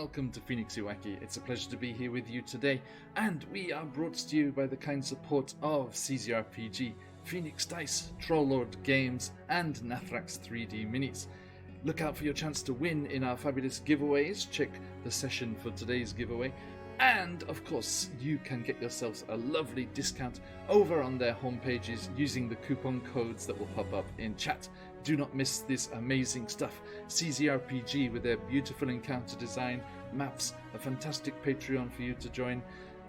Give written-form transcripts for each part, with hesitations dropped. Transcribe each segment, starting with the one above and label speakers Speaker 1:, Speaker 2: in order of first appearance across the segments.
Speaker 1: welcome to QuestJunkiesUK. It's a pleasure to be here with you today, and we are brought to you by the kind support of CZRPG, Phoenix Dice, Trollord Games, and Nathrax 3D Minis. Look out for your chance to win in our fabulous giveaways. Check the session for today's giveaway. And, of course, you can get yourselves a lovely discount over on their homepages using the coupon codes that will pop up in chat. Do not miss this amazing stuff. CZRPG with their beautiful encounter design, maps, a fantastic Patreon for you to join.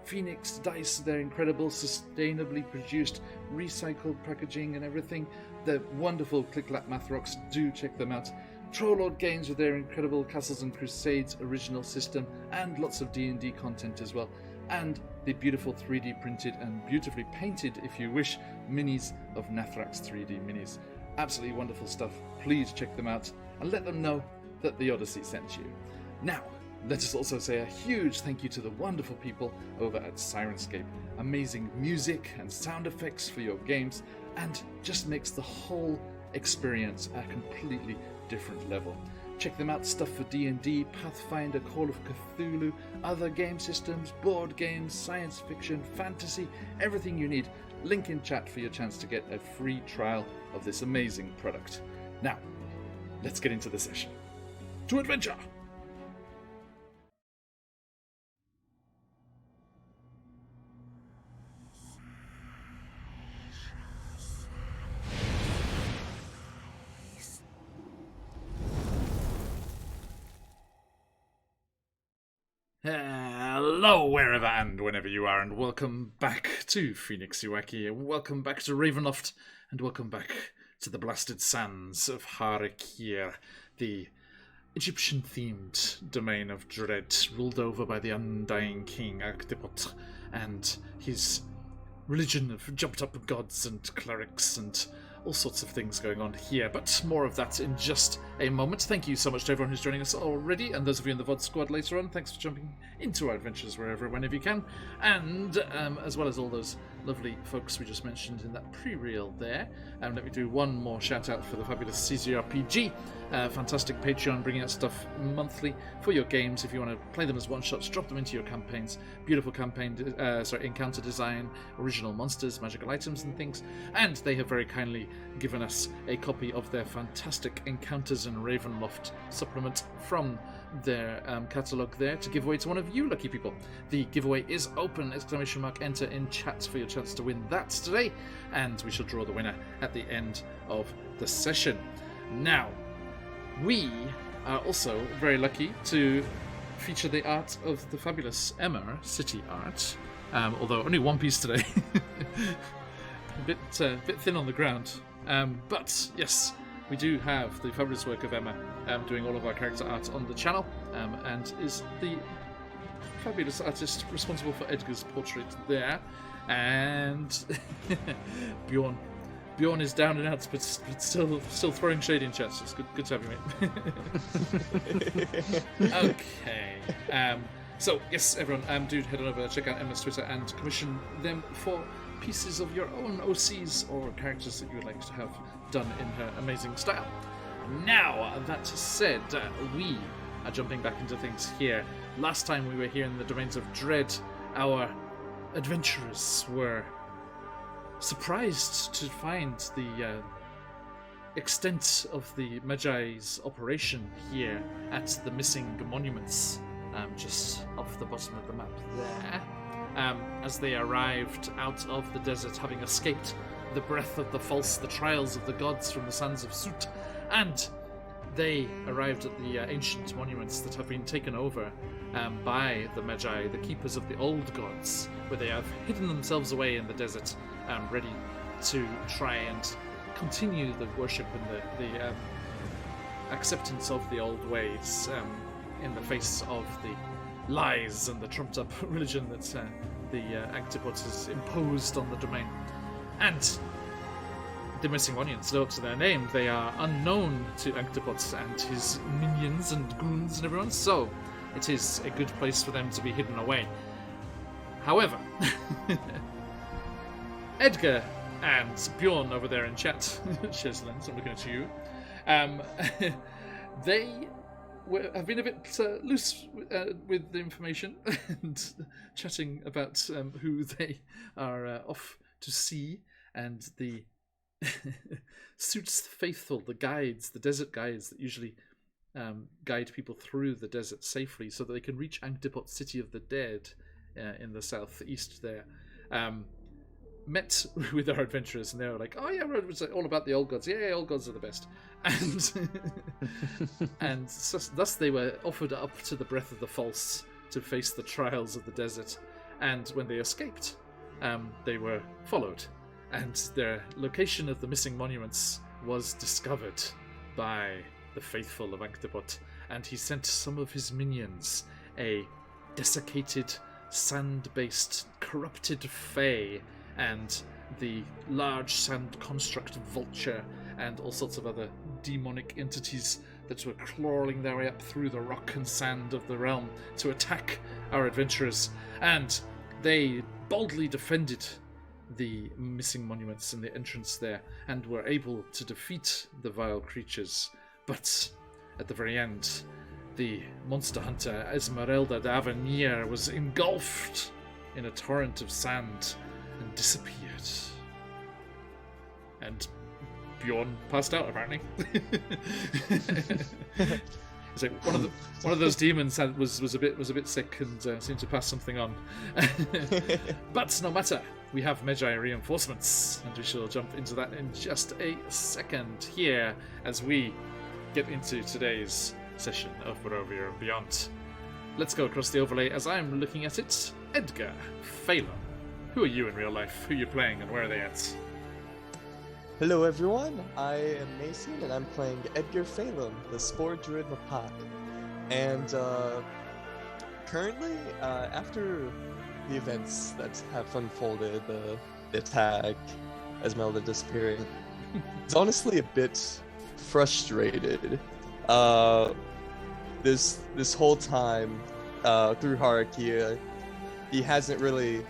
Speaker 1: Phoenix Dice, their incredible, sustainably produced, recycled packaging and everything. The wonderful Click-Clap Math Rocks, do check them out. Trollord Games with their incredible Castles and Crusades original system and lots of D&D content as well. And the beautiful 3D printed and beautifully painted, if you wish, minis of Nathrax 3D Minis. Absolutely wonderful stuff. Please check them out and let them know that the Odyssey sent you. Now, let us also say a huge thank you to the wonderful people over at Sirenscape. Amazing music and sound effects for your games, and just makes the whole experience a completely different level. Check them out, stuff for D&D, Pathfinder, Call of Cthulhu, other game systems, board games, science fiction, fantasy, everything you need. Link in chat for your chance to get a free trial of this amazing product. Now, let's get into the session. To adventure! Hello, wherever and whenever you are, and welcome back to QuestJunkiesUK, and welcome back to Ravenloft, and welcome back to the blasted sands of Harakir, the Egyptian-themed domain of dread, ruled over by the undying king Arctipot, and his religion of jumped-up gods and clerics and all sorts of things going on here, but more of that in just a moment. Thank you so much to everyone who's joining us already, and those of you in the VOD squad later on, thanks for jumping into our adventures whenever you can, and as well as all those lovely folks we just mentioned in that pre-reel there. Let me do one more shout out for the fabulous CZRPG, fantastic Patreon, bringing out stuff monthly for your games. If you want to play them as one-shots, drop them into your campaigns. Beautiful encounter design, original monsters, magical items and things, and they have very kindly given us a copy of their fantastic Encounters in Ravenloft supplement from their catalogue there to give away to one of you lucky people. The giveaway is open, ! Enter in chat for your chance to win that today, and we shall draw the winner at the end of the session. Now, we are also very lucky to feature the art of the fabulous Emma City Art, although only one piece today. a bit thin on the ground, but yes, we do have the fabulous work of Emma doing all of our character art on the channel, and is the fabulous artist responsible for Edgar's portrait there. And Bjorn is down and out, but still throwing shade in chats. It's good to have you, mate. Okay. So yes, everyone, do head on over, check out Emma's Twitter, and commission them for pieces of your own OCs or characters that you would like to have done in her amazing style. Now, that said, we are jumping back into things here. Last time we were here in the Domains of Dread, our adventurers were surprised to find the extent of the Magi's operation here at the missing monuments, just off the bottom of the map there. As they arrived out of the desert, having escaped the breath of the false, the trials of the gods from the sands of Sut, and they arrived at the ancient monuments that have been taken over by the Magi, the keepers of the old gods, where they have hidden themselves away in the desert, ready to try and continue the worship and the acceptance of the old ways in the face of the lies and the trumped-up religion that the Actipot has imposed on the domain. And the missing monuments live up to their name. They are unknown to Actipot and his minions and goons and everyone, so it is a good place for them to be hidden away. However, Edgar and Bjorn over there in chat, Cheslin, so I'm looking at you, they I've been a bit loose with the information and chatting about who they are off to see, and the suits faithful, the guides, the desert guides that usually guide people through the desert safely so that they can reach Ankh-Depot, City of the Dead in the southeast there. Met with our adventurers, and they were like, "Oh yeah, it's all about the old gods. Yeah, old gods are the best." And and thus they were offered up to the breath of the false to face the trials of the desert. And when they escaped, they were followed, and their location of the missing monuments was discovered by the faithful of Ankh-Depot, and he sent some of his minions, a desiccated, sand-based, corrupted fae, and the large sand construct vulture, and all sorts of other demonic entities that were crawling their way up through the rock and sand of the realm to attack our adventurers. And they boldly defended the missing monuments and the entrance there, and were able to defeat the vile creatures. But at the very end, the monster hunter Esmeralda d'Avenir was engulfed in a torrent of sand and disappeared. And Bjorn passed out, apparently. It's like one of those demons was a bit sick and seemed to pass something on. But no matter, we have Magi reinforcements, and we shall jump into that in just a second here as we get into today's session of Barovia Beyond. Let's go across the overlay as I'm looking at it. Edgar Phelan. Who are you in real life? Who are you playing, and where are they at?
Speaker 2: Hello everyone, I am Mason and I'm playing Edgar Phelan, the Spore Druid Mapak. And currently, after the events that have unfolded, the attack, Esmeralda disappearing, it's honestly a bit frustrated. This whole time, through Harakia, he hasn't really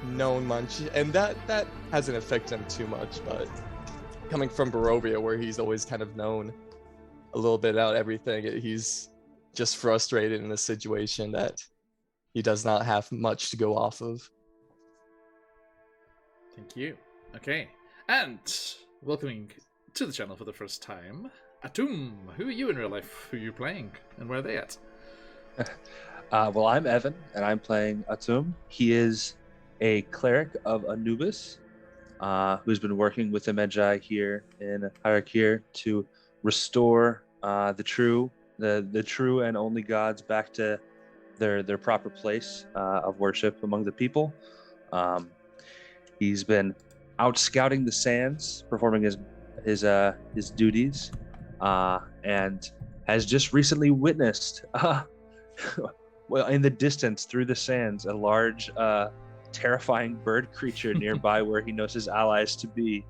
Speaker 2: known much, and that hasn't affected him too much, but coming from Barovia, where he's always kind of known a little bit about everything, he's just frustrated in a situation that he does not have much to go off of.
Speaker 1: Thank you. Okay, and welcoming to the channel for the first time, Atum. Who are you in real life? Who are you playing, and where are they at?
Speaker 3: Well, I'm Evan, and I'm playing Atum. He is a cleric of Anubis, who's been working with the Magi here in Hyrule to restore the true and only gods back to their proper place of worship among the people. He's been out scouting the sands, performing his duties, and has just recently witnessed, well, in the distance through the sands, a large terrifying bird creature nearby where he knows his allies to be,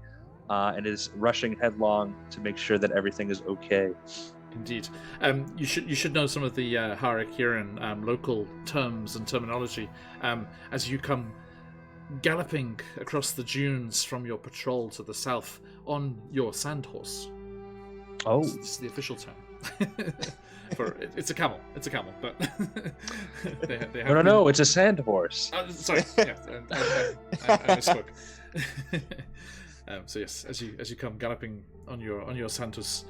Speaker 3: and is rushing headlong to make sure that everything is okay.
Speaker 1: Indeed. You should know some of the Harakiran local terms and terminology as you come galloping across the dunes from your patrol to the south on your sand horse.
Speaker 3: Oh,
Speaker 1: this is the official term. It's a camel, but they have
Speaker 3: no, it's a sand horse.
Speaker 1: Sorry, yeah, I misspoke. So yes, as you come galloping on your sand horse,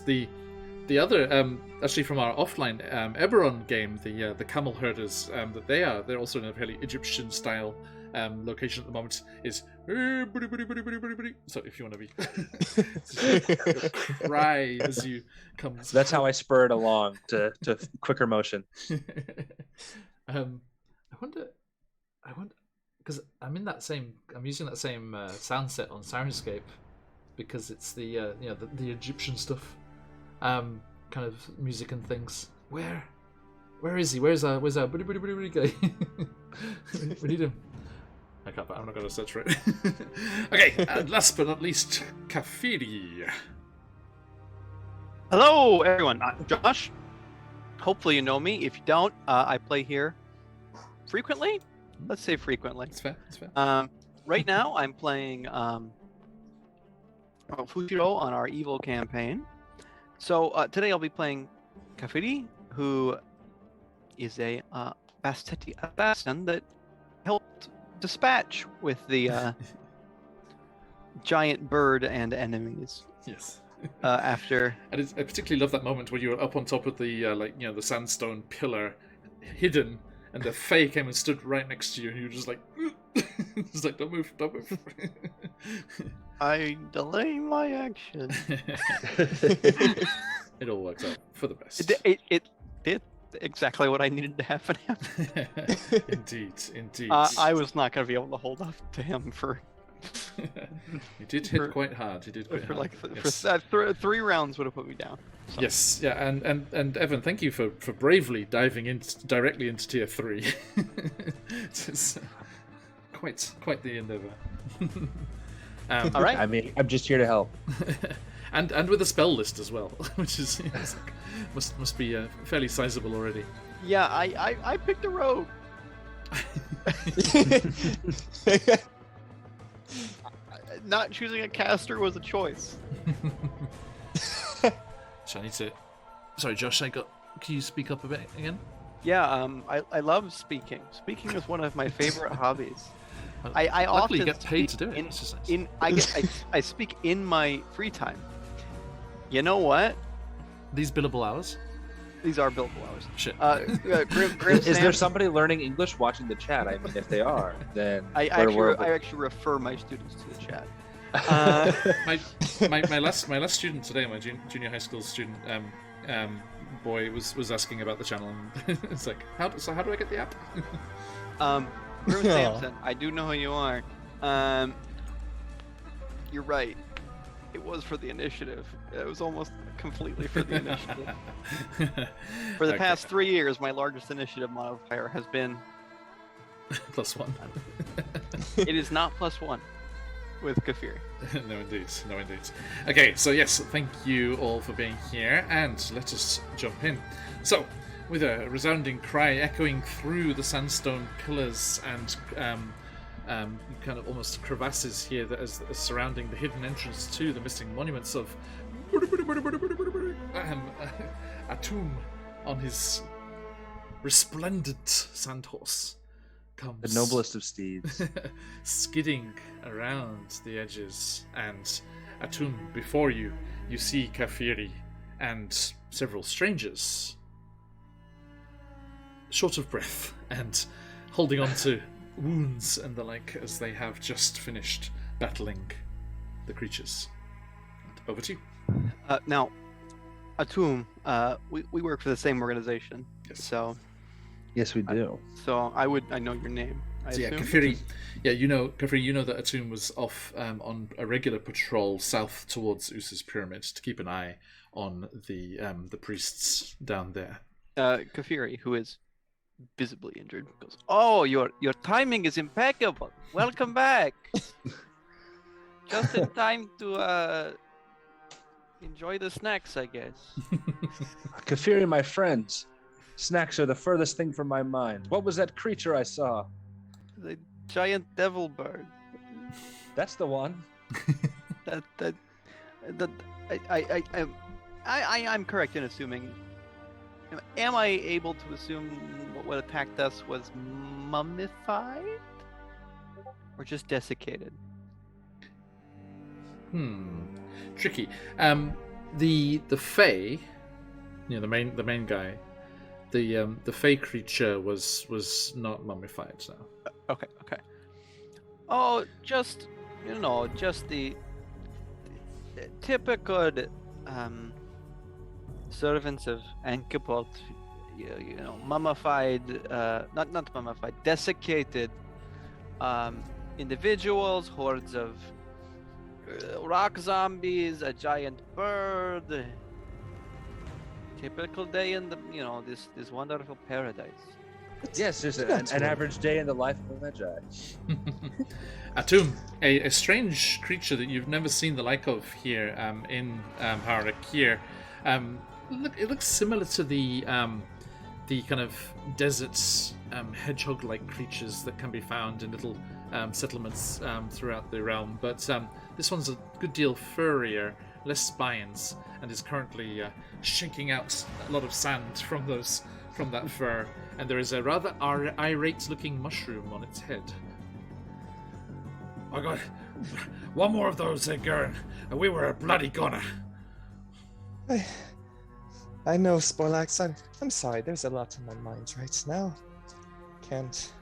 Speaker 1: the other actually from our offline Eberron game, the camel herders that they're also in a fairly Egyptian style location at the moment is. So if you want to be cry as you come.
Speaker 3: So that's how I spur it along to quicker motion.
Speaker 1: I wonder because I'm using that same sound set on Sirenscape because it's the Egyptian stuff, kind of music and things. Where is he? Where's our guy? We need him. I'm not going to search for it. Okay, and last but not least, Kafiri.
Speaker 4: Hello, everyone. I'm Josh. Hopefully you know me. If you don't, I play here frequently. Let's say frequently.
Speaker 1: That's fair.
Speaker 4: Right now, I'm playing Fushiro on our Evil campaign. So today I'll be playing Kafiri, who is a Basteti assassin that helped dispatch with the giant bird and enemies.
Speaker 1: Yes.
Speaker 4: After
Speaker 1: And I particularly love that moment where you were up on top of the the sandstone pillar, hidden, and the Fae came and stood right next to you, and you were just like, just like, don't move.
Speaker 4: I delay my action.
Speaker 1: It all worked out for the best.
Speaker 4: It did exactly what I needed to happen.
Speaker 1: Indeed.
Speaker 4: I was not going to be able to hold up to him for.
Speaker 1: You did hit quite hard. You did quite
Speaker 4: for
Speaker 1: hard.
Speaker 4: like 3 rounds would have put me down. So.
Speaker 1: Yes, yeah, and Evan, thank you for bravely diving in directly into tier 3. It's quite the endeavour.
Speaker 4: All right.
Speaker 3: I mean, I'm just here to help.
Speaker 1: and with a spell list as well, which is must be fairly sizable already.
Speaker 4: Yeah, I picked a rogue. Not choosing a caster was a choice.
Speaker 1: So I need to. Sorry, Josh. Can you speak up a bit again?
Speaker 4: Yeah, I love speaking. Speaking is one of my favorite hobbies. I
Speaker 1: Luckily,
Speaker 4: often
Speaker 1: you get paid
Speaker 4: speak
Speaker 1: to do it.
Speaker 4: In,
Speaker 1: It's just nice.
Speaker 4: I speak in my free time. You know what?
Speaker 1: These billable hours.
Speaker 4: These are billable hours.
Speaker 1: Shit.
Speaker 4: Grim
Speaker 3: Is there
Speaker 4: Sam,
Speaker 3: somebody learning English watching the chat? I mean, if they are, then
Speaker 4: I actually refer my students to the chat.
Speaker 1: my last student today, my junior high school student, boy was asking about the channel, and it's like, how do I get the app?
Speaker 4: Grim Samson, I do know who you are. You're right. It was for the initiative. It was almost completely for the initiative. For the past 3 years, my largest initiative modifier has been
Speaker 1: +1.
Speaker 4: It is not +1 with Kafiri.
Speaker 1: No indeed. Okay, so yes, thank you all for being here, and let us jump in. So, with a resounding cry echoing through the sandstone pillars and kind of almost crevasses here that is surrounding the hidden entrance to the missing monuments of Atum on his resplendent sandhorse comes
Speaker 3: the noblest of steeds.
Speaker 1: skidding around the edges, and Atum, before you see Kafiri and several strangers short of breath and holding on to wounds and the like as they have just finished battling the creatures. Over to you.
Speaker 4: Now, Atum, we work for the same organization.
Speaker 1: Yes.
Speaker 4: So
Speaker 3: Yes, we do.
Speaker 4: I know your name.
Speaker 1: So yeah,
Speaker 4: assume?
Speaker 1: Kafiri. Yeah, Kafiri, you know that Atum was off on a regular patrol south towards Usa's pyramid to keep an eye on the priests down there.
Speaker 4: Kafiri, who is visibly injured, goes, "Oh, your timing is impeccable. Welcome back. Just in time to enjoy the snacks, I guess."
Speaker 3: Kafiri, my friends, snacks are the furthest thing from my mind. What was that creature I saw?
Speaker 4: The giant devil bird.
Speaker 3: That's the one.
Speaker 4: I'm correct in assuming. Am I able to assume what attacked us was mummified, or just desiccated?
Speaker 1: Tricky. The Fae, the main guy, the Fae creature was not mummified. So.
Speaker 4: Okay. Oh, just the typical servants of Ankh-Pot, mummified, not mummified, desiccated individuals, hordes of rock zombies, a giant bird. Typical day in the this wonderful paradise.
Speaker 3: Yes, just an average day in the life of a Magi.
Speaker 1: Atum, a strange creature that you've never seen the like of here in Harakir. It looks similar to the kind of desert hedgehog-like creatures that can be found in little settlements throughout the realm, but this one's a good deal furrier, less spines, and is currently shaking out a lot of sand from that fur. And there is a rather irate-looking mushroom on its head. I got one more of those, Edgar, and we were a bloody goner.
Speaker 2: I know, Sporlax. I'm sorry. There's a lot on my mind right now. Can't.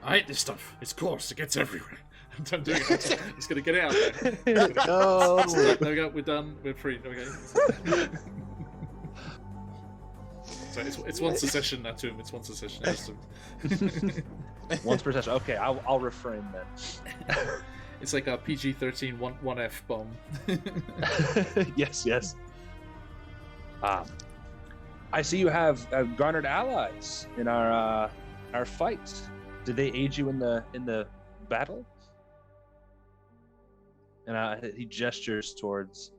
Speaker 1: I hate this stuff. It's coarse. It gets everywhere. I'm doing it. He's gonna get it out there.
Speaker 2: No.
Speaker 1: There we go. We're done. We're free. Okay. So it's once a session now, to him. It's once a session.
Speaker 3: Once per session. Okay, I'll refrain then.
Speaker 1: It's like a PG-13 1F bomb.
Speaker 3: Yes. I see you have garnered allies in our fight. Did they aid you in the battle? And he gestures towards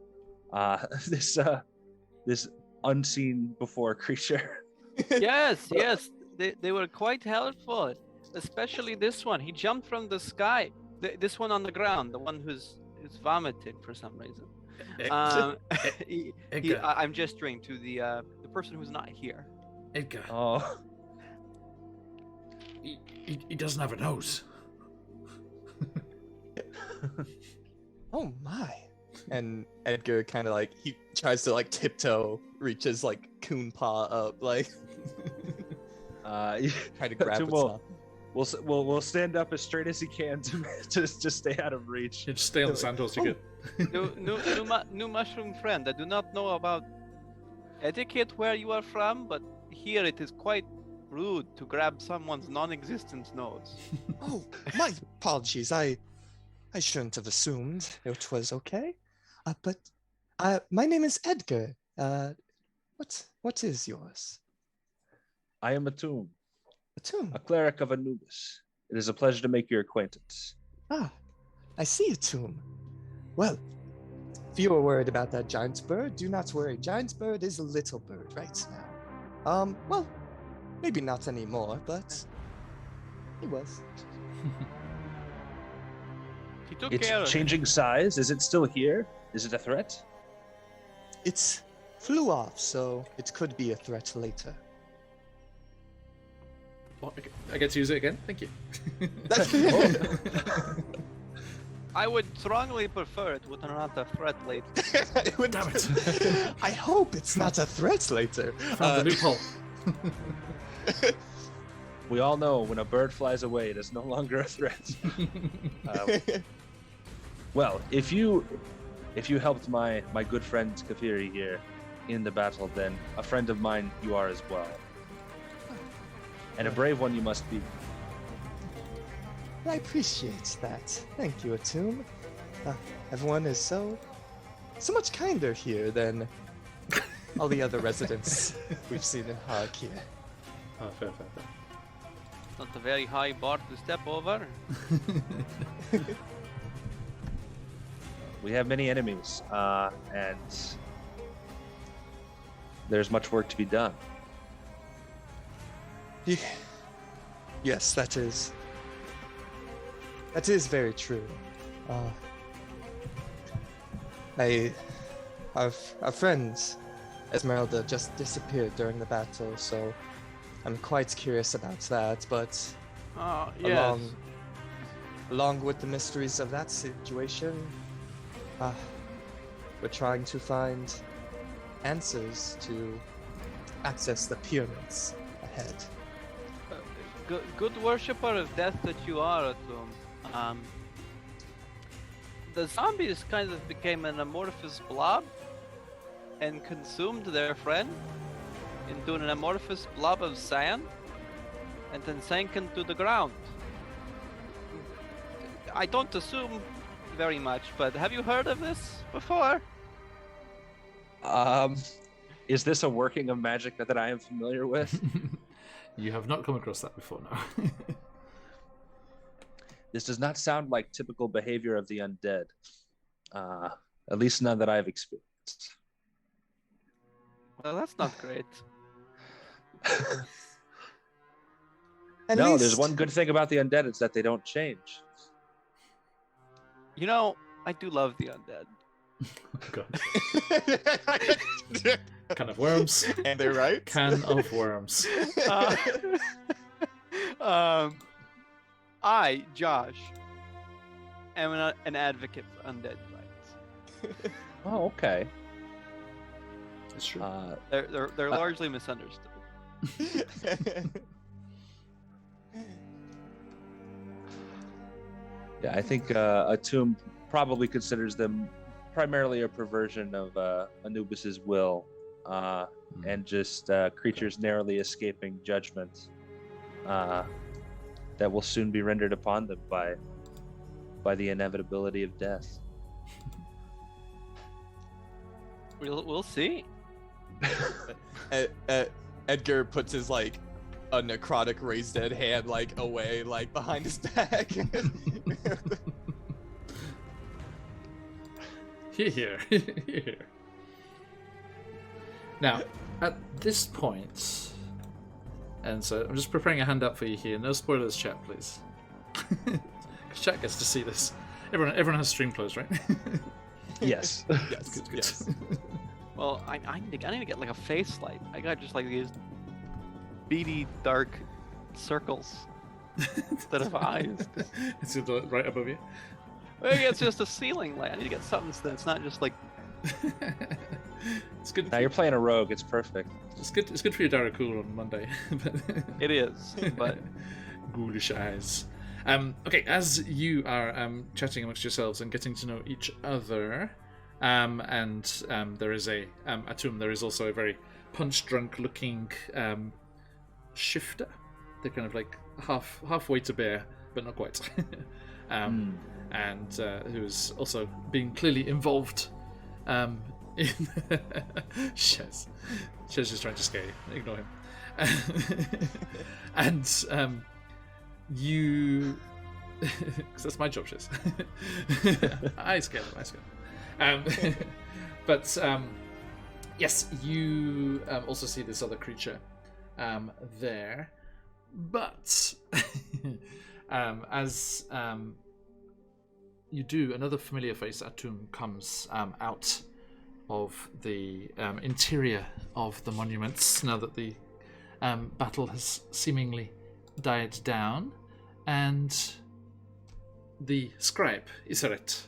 Speaker 3: this unseen before creature.
Speaker 4: Yes, they were quite helpful, especially this one. He jumped from the sky. This one on the ground, the one who's vomiting for some reason. I'm gesturing to the person who's not here.
Speaker 1: Edgar.
Speaker 3: Oh.
Speaker 1: He doesn't have a nose.
Speaker 2: Oh my. And Edgar kind of he tries to tiptoe, reaches coon paw up, try to grab its paw.
Speaker 3: We'll stand up as straight as he can to stay out of reach.
Speaker 1: You just stay on the sandhills, you good.
Speaker 4: New mushroom friend, I do not know about etiquette where you are from, but here it is quite rude to grab someone's non-existent nose.
Speaker 2: Oh, my apologies. I shouldn't have assumed it was okay. But my name is Edgar. What is yours?
Speaker 3: I am Atum,
Speaker 2: Atum.
Speaker 3: a cleric of Anubis. It is a pleasure to make your acquaintance.
Speaker 2: Ah, I see Atum. Well, if you were worried about that giant bird, do not worry. Giant bird is a little bird right now. Well, maybe not anymore, but he was.
Speaker 4: He took care of
Speaker 3: It's changing size. Is it still here? Is it a threat?
Speaker 2: It flew off, so it could be a threat later.
Speaker 1: I get to use it again? Thank you.
Speaker 4: I would strongly prefer it with not a threat later.
Speaker 1: Damn it.
Speaker 2: I hope it's not a threat later.
Speaker 1: Found the loophole.
Speaker 3: We all know when a bird flies away, it is no longer a threat. Well, if you helped my good friend Kafiri here in the battle, then a friend of mine you are as well. And a brave one you must be.
Speaker 2: I appreciate that. Thank you, Atum. Everyone is so much kinder here than all the other residents we've seen in Harakia.
Speaker 1: Oh, fair.
Speaker 4: Not a very high bar to step over.
Speaker 3: We have many enemies, and there's much work to be done.
Speaker 2: Yes, that is very true. Our friend Esmeralda just disappeared during the battle, so I'm quite curious about that. But
Speaker 4: Yes.
Speaker 2: along with the mysteries of that situation, we're trying to find answers to access the pyramids ahead.
Speaker 4: Good worshipper of death that you are, Atum. The zombies kind of became an amorphous blob and consumed their friend into an amorphous blob of sand and then sank into the ground. I don't assume very much, but have you heard of this before?
Speaker 3: Is this a working of magic that I am familiar with?
Speaker 1: You have not come across that before, no.
Speaker 3: This does not sound like typical behavior of the undead. At least none that I've experienced.
Speaker 4: Well, that's not great.
Speaker 3: There's one good thing about the undead, it's that they don't change.
Speaker 4: You know, I do love the undead.
Speaker 1: Oh, God. Can of worms.
Speaker 2: And they're right.
Speaker 1: Can of worms.
Speaker 4: I, Josh, am an advocate for undead rights.
Speaker 3: Oh, okay.
Speaker 1: It's true.
Speaker 4: They're largely misunderstood.
Speaker 3: Yeah, I think Atum probably considers them primarily a perversion of Anubis's will, and just creatures narrowly escaping judgment that will soon be rendered upon them by the inevitability of death.
Speaker 4: We'll see.
Speaker 2: Edgar puts his like a necrotic raised dead hand like away like behind his back.
Speaker 1: Here. Now, at this point, and so I'm just preparing a handout for you here. No spoilers, chat, please. Because chat gets to see this. Everyone has stream closed, right?
Speaker 3: Yes.
Speaker 2: Yes.
Speaker 1: Good.
Speaker 2: Yes.
Speaker 4: Well, I need to get like a face light. I got just like these beady dark circles instead of eyes.
Speaker 1: It's right above you.
Speaker 4: Maybe it's just a ceiling light. I need to get something that's not just like.
Speaker 1: It's good.
Speaker 3: Now you're playing a rogue. It's perfect.
Speaker 1: It's good. It's good for your Darakul on Monday.
Speaker 4: It is, but
Speaker 1: ghoulish eyes. Okay, as you are chatting amongst yourselves and getting to know each other, and there is Atum. There is also a very punch-drunk looking shifter. They're kind of like halfway to bear, but not quite. And who's also being clearly involved in Shez. Shez is trying to scare you. Ignore him. And you... Because that's my job, Shez. I scare them. But yes, you also see this other creature there. But as... you do, another familiar face, Atum, comes out of the interior of the monuments now that the battle has seemingly died down, and the scribe, Iseret,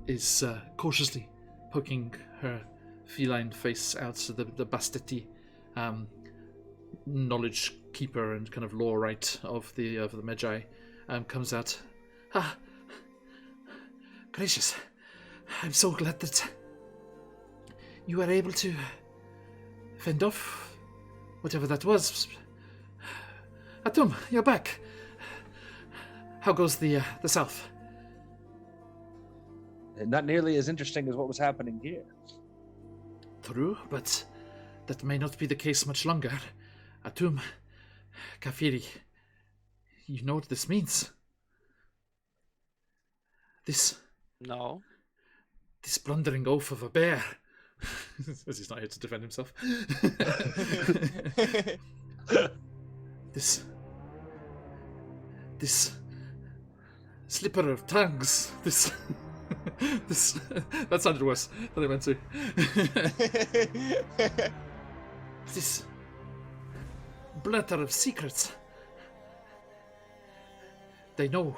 Speaker 1: is cautiously poking her feline face out to the Basteti, knowledge keeper and kind of lore right of the Magi, comes out. Ah, gracious, I'm so glad that you were able to fend off whatever that was. Atum, you're back. How goes the south?
Speaker 3: Not nearly as interesting as what was happening here.
Speaker 1: True, but that may not be the case much longer. Atum, Kafiri, you know what this means? This blundering oaf of a bear. As he's not here to defend himself. This slipper of tongues. This that sounded worse than I meant to. This blutter of secrets. They know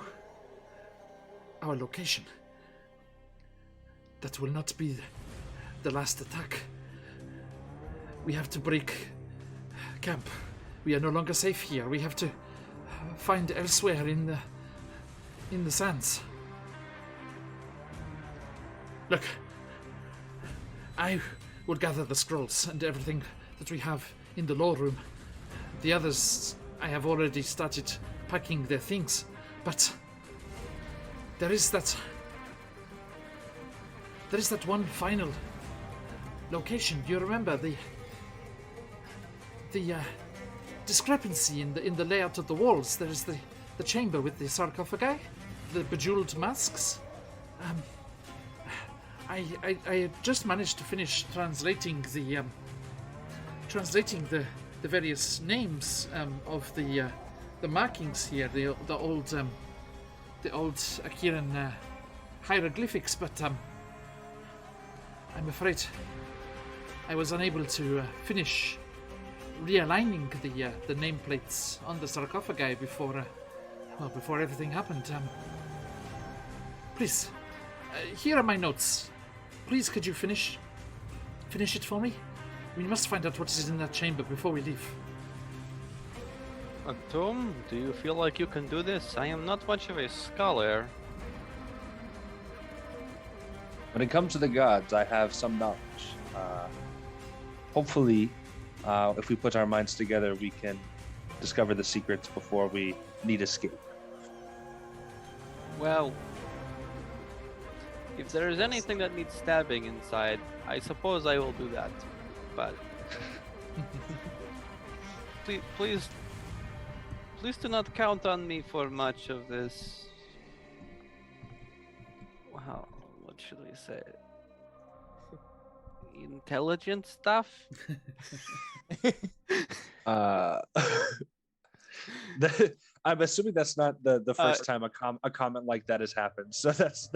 Speaker 1: our location. That will not be the last attack. We have to break camp. We are no longer safe here. We have to find elsewhere in the sands. Look, I will gather the scrolls and everything that we have in the lore room. The others, I have already started packing their things, but there is that one final location. Do you remember the discrepancy in the layout of the walls? There is the chamber with the sarcophagi, the bejeweled masks. I just managed to finish translating the various names of the markings here, the old Akiran hieroglyphics, but I'm afraid I was unable to finish realigning the nameplates on the sarcophagi before everything happened. Please, here are my notes. Please, could you finish it for me? We must find out what is in that chamber before we leave.
Speaker 4: Tom, do you feel like you can do this? I am not much of a scholar.
Speaker 3: When it comes to the gods, I have some knowledge. Hopefully, if we put our minds together, we can discover the secrets before we need escape.
Speaker 4: Well, if there is anything that needs stabbing inside, I suppose I will do that. But please do not count on me for much of this. Wow, what should we say? Intelligent stuff?
Speaker 3: I'm assuming that's not the first time a comment like that has happened. So that's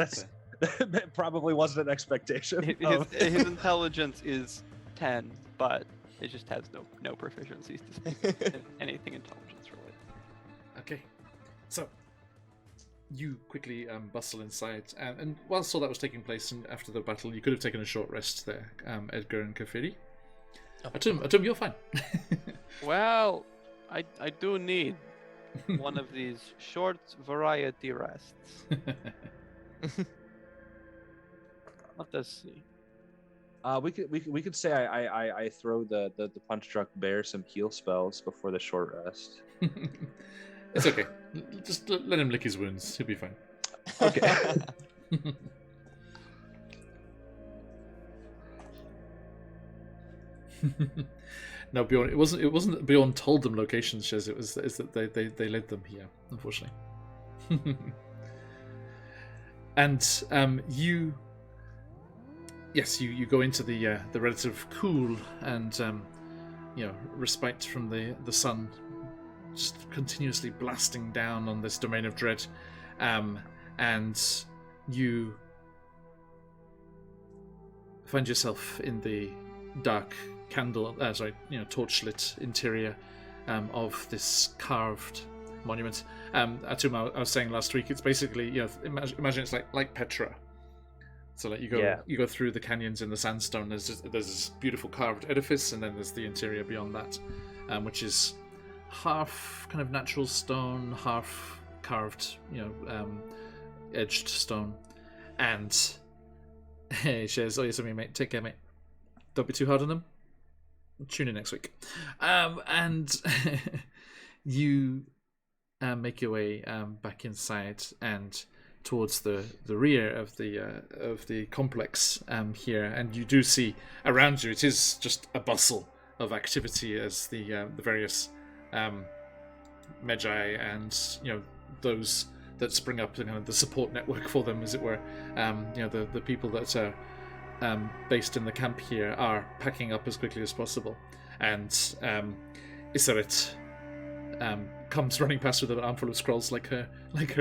Speaker 3: that probably wasn't an expectation.
Speaker 4: His intelligence is 10, but it just has no proficiencies to speak of anything intelligence related.
Speaker 1: Okay, so you quickly bustle inside, and whilst all that was taking place, and after the battle, you could have taken a short rest there, Edgar and Kafiri. Atum, you're fine.
Speaker 4: Well, I do need one of these short variety rests. Let us see.
Speaker 3: We could say I throw the punch drunk bear some heal spells before the short rest.
Speaker 1: It's okay. Just let him lick his wounds. He'll be fine.
Speaker 3: Okay.
Speaker 1: No, Bjorn. It wasn't that Bjorn told them locations, Shez. It's that they led them here, unfortunately. And you go into the relative cool and respite from the sun, just continuously blasting down on this domain of dread, and you find yourself in the dark torchlit interior of this carved monument. Atum, I was saying last week, it's basically imagine it's like Petra. So like you go through the canyons in the sandstone. There's this beautiful carved edifice, and then there's the interior beyond that, which is half kind of natural stone, half carved, edged stone. And hey, Shares, yes, I mean, mate, take care, mate. Don't be too hard on them. Tune in next week. And you make your way back inside and towards the rear of the complex here, and you do see around you, it is just a bustle of activity as the various Magi and those that spring up, the support network for them, as it were. The people that are based in the camp here are packing up as quickly as possible, and Issaret comes running past with an armful of scrolls like her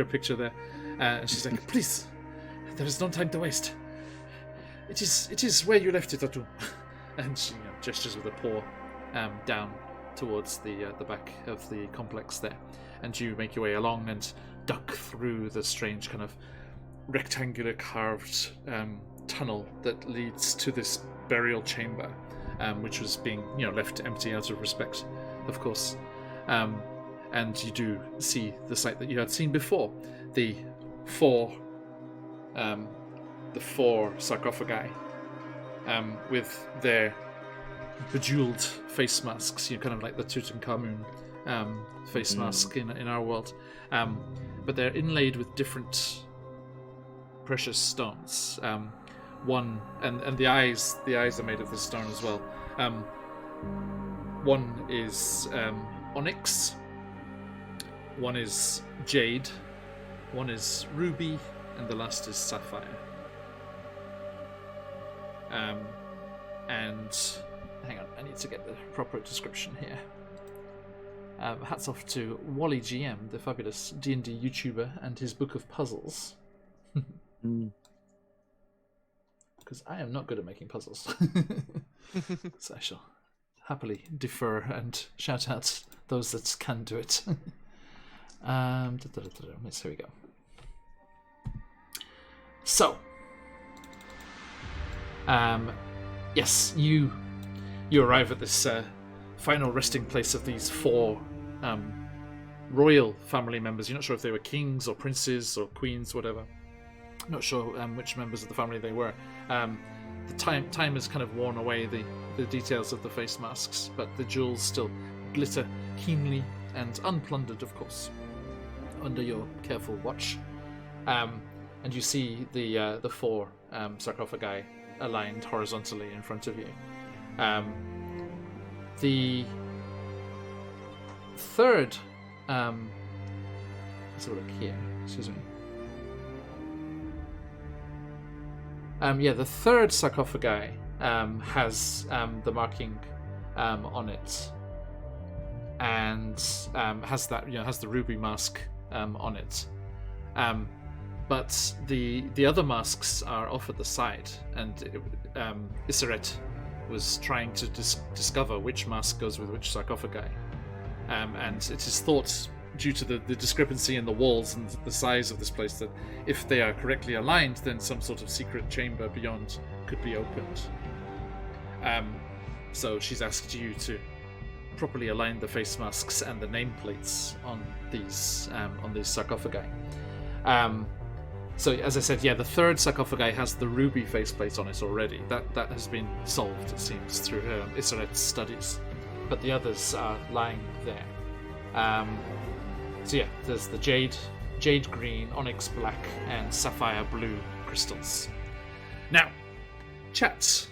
Speaker 1: picture there, and she's like, "Please, there is no time to waste. It is where you left it, Atum." And she gestures with a paw down towards the back of the complex there, and you make your way along and duck through the strange kind of rectangular carved tunnel that leads to this burial chamber, which was being left empty out of respect, of course. And you do see the sight that you had seen before, the four sarcophagi with their bejeweled face masks, kind of like the Tutankhamun face mask in our world, but they're inlaid with different precious stones. One and the eyes are made of this stone as well. One is onyx, one is jade, one is ruby, and the last is sapphire. And hang on, I need to get the proper description here. Hats off to Wally GM, the fabulous D&D YouTuber, and his book of puzzles. because I am not good at making puzzles. So I shall happily defer and shout out those that can do it. Yes, here we go. So, yes, you arrive at this final resting place of these 4 royal family members. You're not sure if they were kings or princes or queens, whatever. Not sure which members of the family they were. The time has kind of worn away the details of the face masks, but the jewels still glitter keenly and unplundered, of course, under your careful watch. And you see the 4 sarcophagi aligned horizontally in front of you. The third, let's have a look here. Excuse me. The third sarcophagi has the marking on it, and has the ruby mask on it. But the other masks are off at the side, and Iseret was trying to discover which mask goes with which sarcophagi. And it is thought, due to the discrepancy in the walls and the size of this place, that if they are correctly aligned, then some sort of secret chamber beyond could be opened. So she's asked you to properly align the face masks and the nameplates on these sarcophagi. So as I said, the third sarcophagi has the ruby faceplate on it already. That has been solved, it seems, through Iseret's studies. But the others are lying there. There's the jade green, onyx black, and sapphire blue crystals. Now, chat,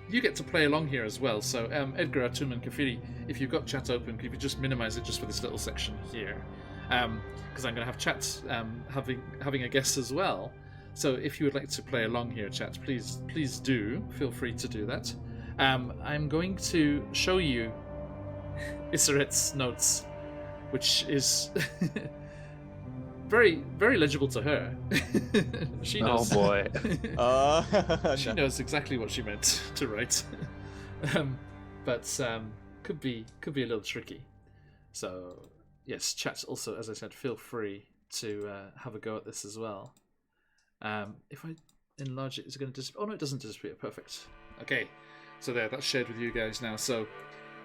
Speaker 1: you get to play along here as well. So Edgar, Atum, and Kafiri, if you've got chat open, could you just minimize it just for this little section here? Because I'm going to have chat having a guest as well. So if you would like to play along here, chat, please do. Feel free to do that. I'm going to show you Iseret's notes, which is very, very legible to her. She knows.
Speaker 3: Oh boy.
Speaker 1: She knows exactly what she meant to write. But could be a little tricky. So yes, chat also, as I said, feel free to have a go at this as well. If I enlarge it, is it going to disappear? Oh no, it doesn't disappear. Perfect. Okay, so that's shared with you guys now. So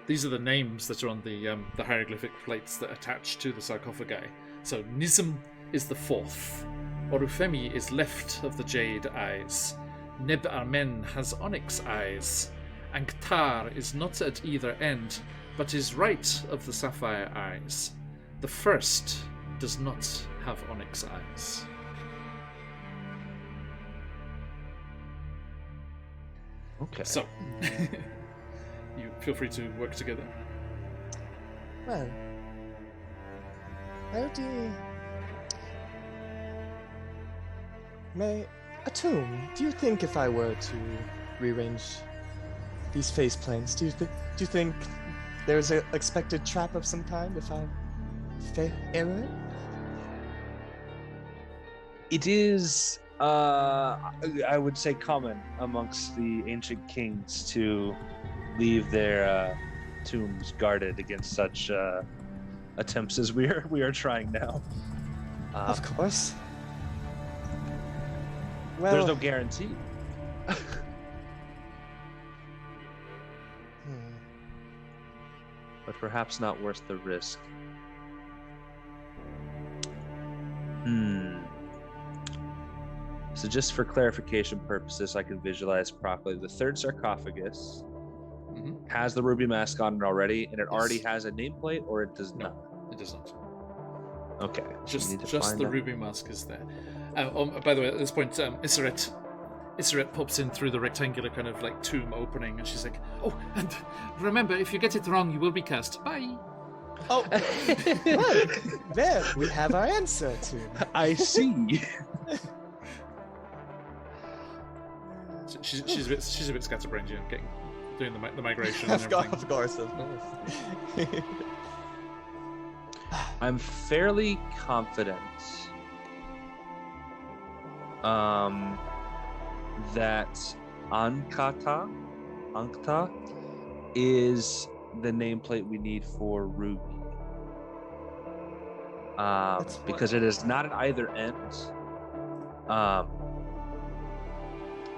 Speaker 1: these are the names that are on the hieroglyphic plates that attach to the sarcophagi. So Nizm is the 4th. Orufemi is left of the jade eyes. Neb Armen has onyx eyes. Anktar is not at either end, but is right of the sapphire eyes. The first does not have onyx eyes.
Speaker 3: Okay.
Speaker 1: So, you feel free to work together.
Speaker 2: Well, Atum, do you think if I were to rearrange these face planes, do you think there's an expected trap of some kind if I error it?
Speaker 3: It is, I would say, common amongst the ancient kings to leave their tombs guarded against such attempts as we are trying now.
Speaker 2: Of course. Well,
Speaker 3: there's no guarantee. But perhaps not worth the risk. So just for clarification purposes, I can visualize properly. The third sarcophagus has the ruby mask on it already, and it already has a nameplate, or it does not?
Speaker 1: It does not.
Speaker 3: Okay.
Speaker 1: Just the ruby mask is there. By the way, at this point, Iseret pops in through the rectangular kind of like tomb opening, and she's like, "Oh, and remember, if you get it wrong, you will be cast. Bye."
Speaker 2: Oh, look, there we have our answer to.
Speaker 3: I see.
Speaker 1: She's a bit scatterbrained, doing the migration.
Speaker 2: Of
Speaker 1: and everything.
Speaker 2: course.
Speaker 3: I'm fairly confident that Ankta is the nameplate we need for Ruby. Because it is not at either end.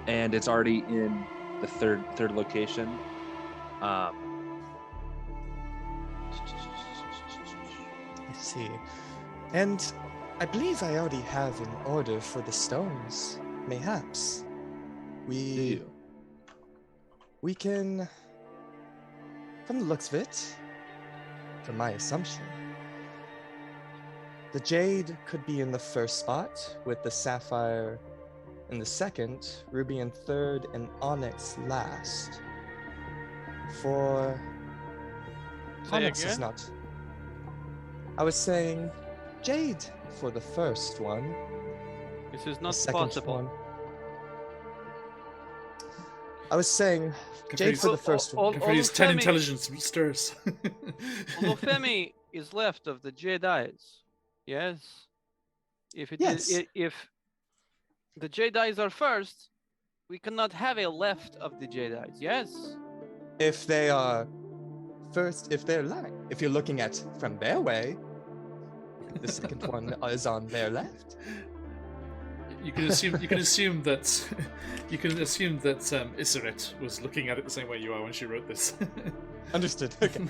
Speaker 3: And it's already in the third location.
Speaker 2: I see. And I believe I already have an order for the stones. Mayhaps. We can, from the looks of it, from my assumption, the jade could be in the first spot, with the sapphire in the second, ruby in third, and onyx last. For onyx is not. I was saying jade for the first one.
Speaker 4: This is
Speaker 2: The
Speaker 4: not
Speaker 2: second
Speaker 4: possible.
Speaker 2: one. I was saying jade for the first one.
Speaker 1: Confused 10 intelligence stirs.
Speaker 4: Although Femi is left of the jade eyes, yes. If it is,
Speaker 2: Yes.
Speaker 4: if the jade eyes are first, we cannot have a left of the jade eyes. Yes.
Speaker 2: If they are first, if they're like, if you're looking at from their way, the second one is on their left.
Speaker 1: You can assume that Iseret was looking at it the same way you are when she wrote this.
Speaker 2: Understood. Okay.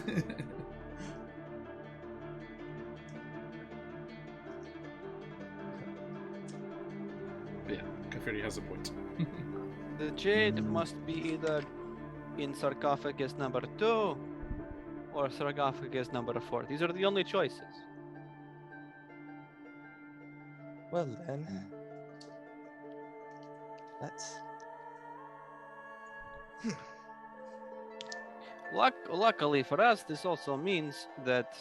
Speaker 1: Yeah, Kafiri has a point.
Speaker 4: The jade must be either in sarcophagus number 2 or sarcophagus number 4. These are the only choices.
Speaker 2: Well then, let's.
Speaker 4: Luckily for us, this also means that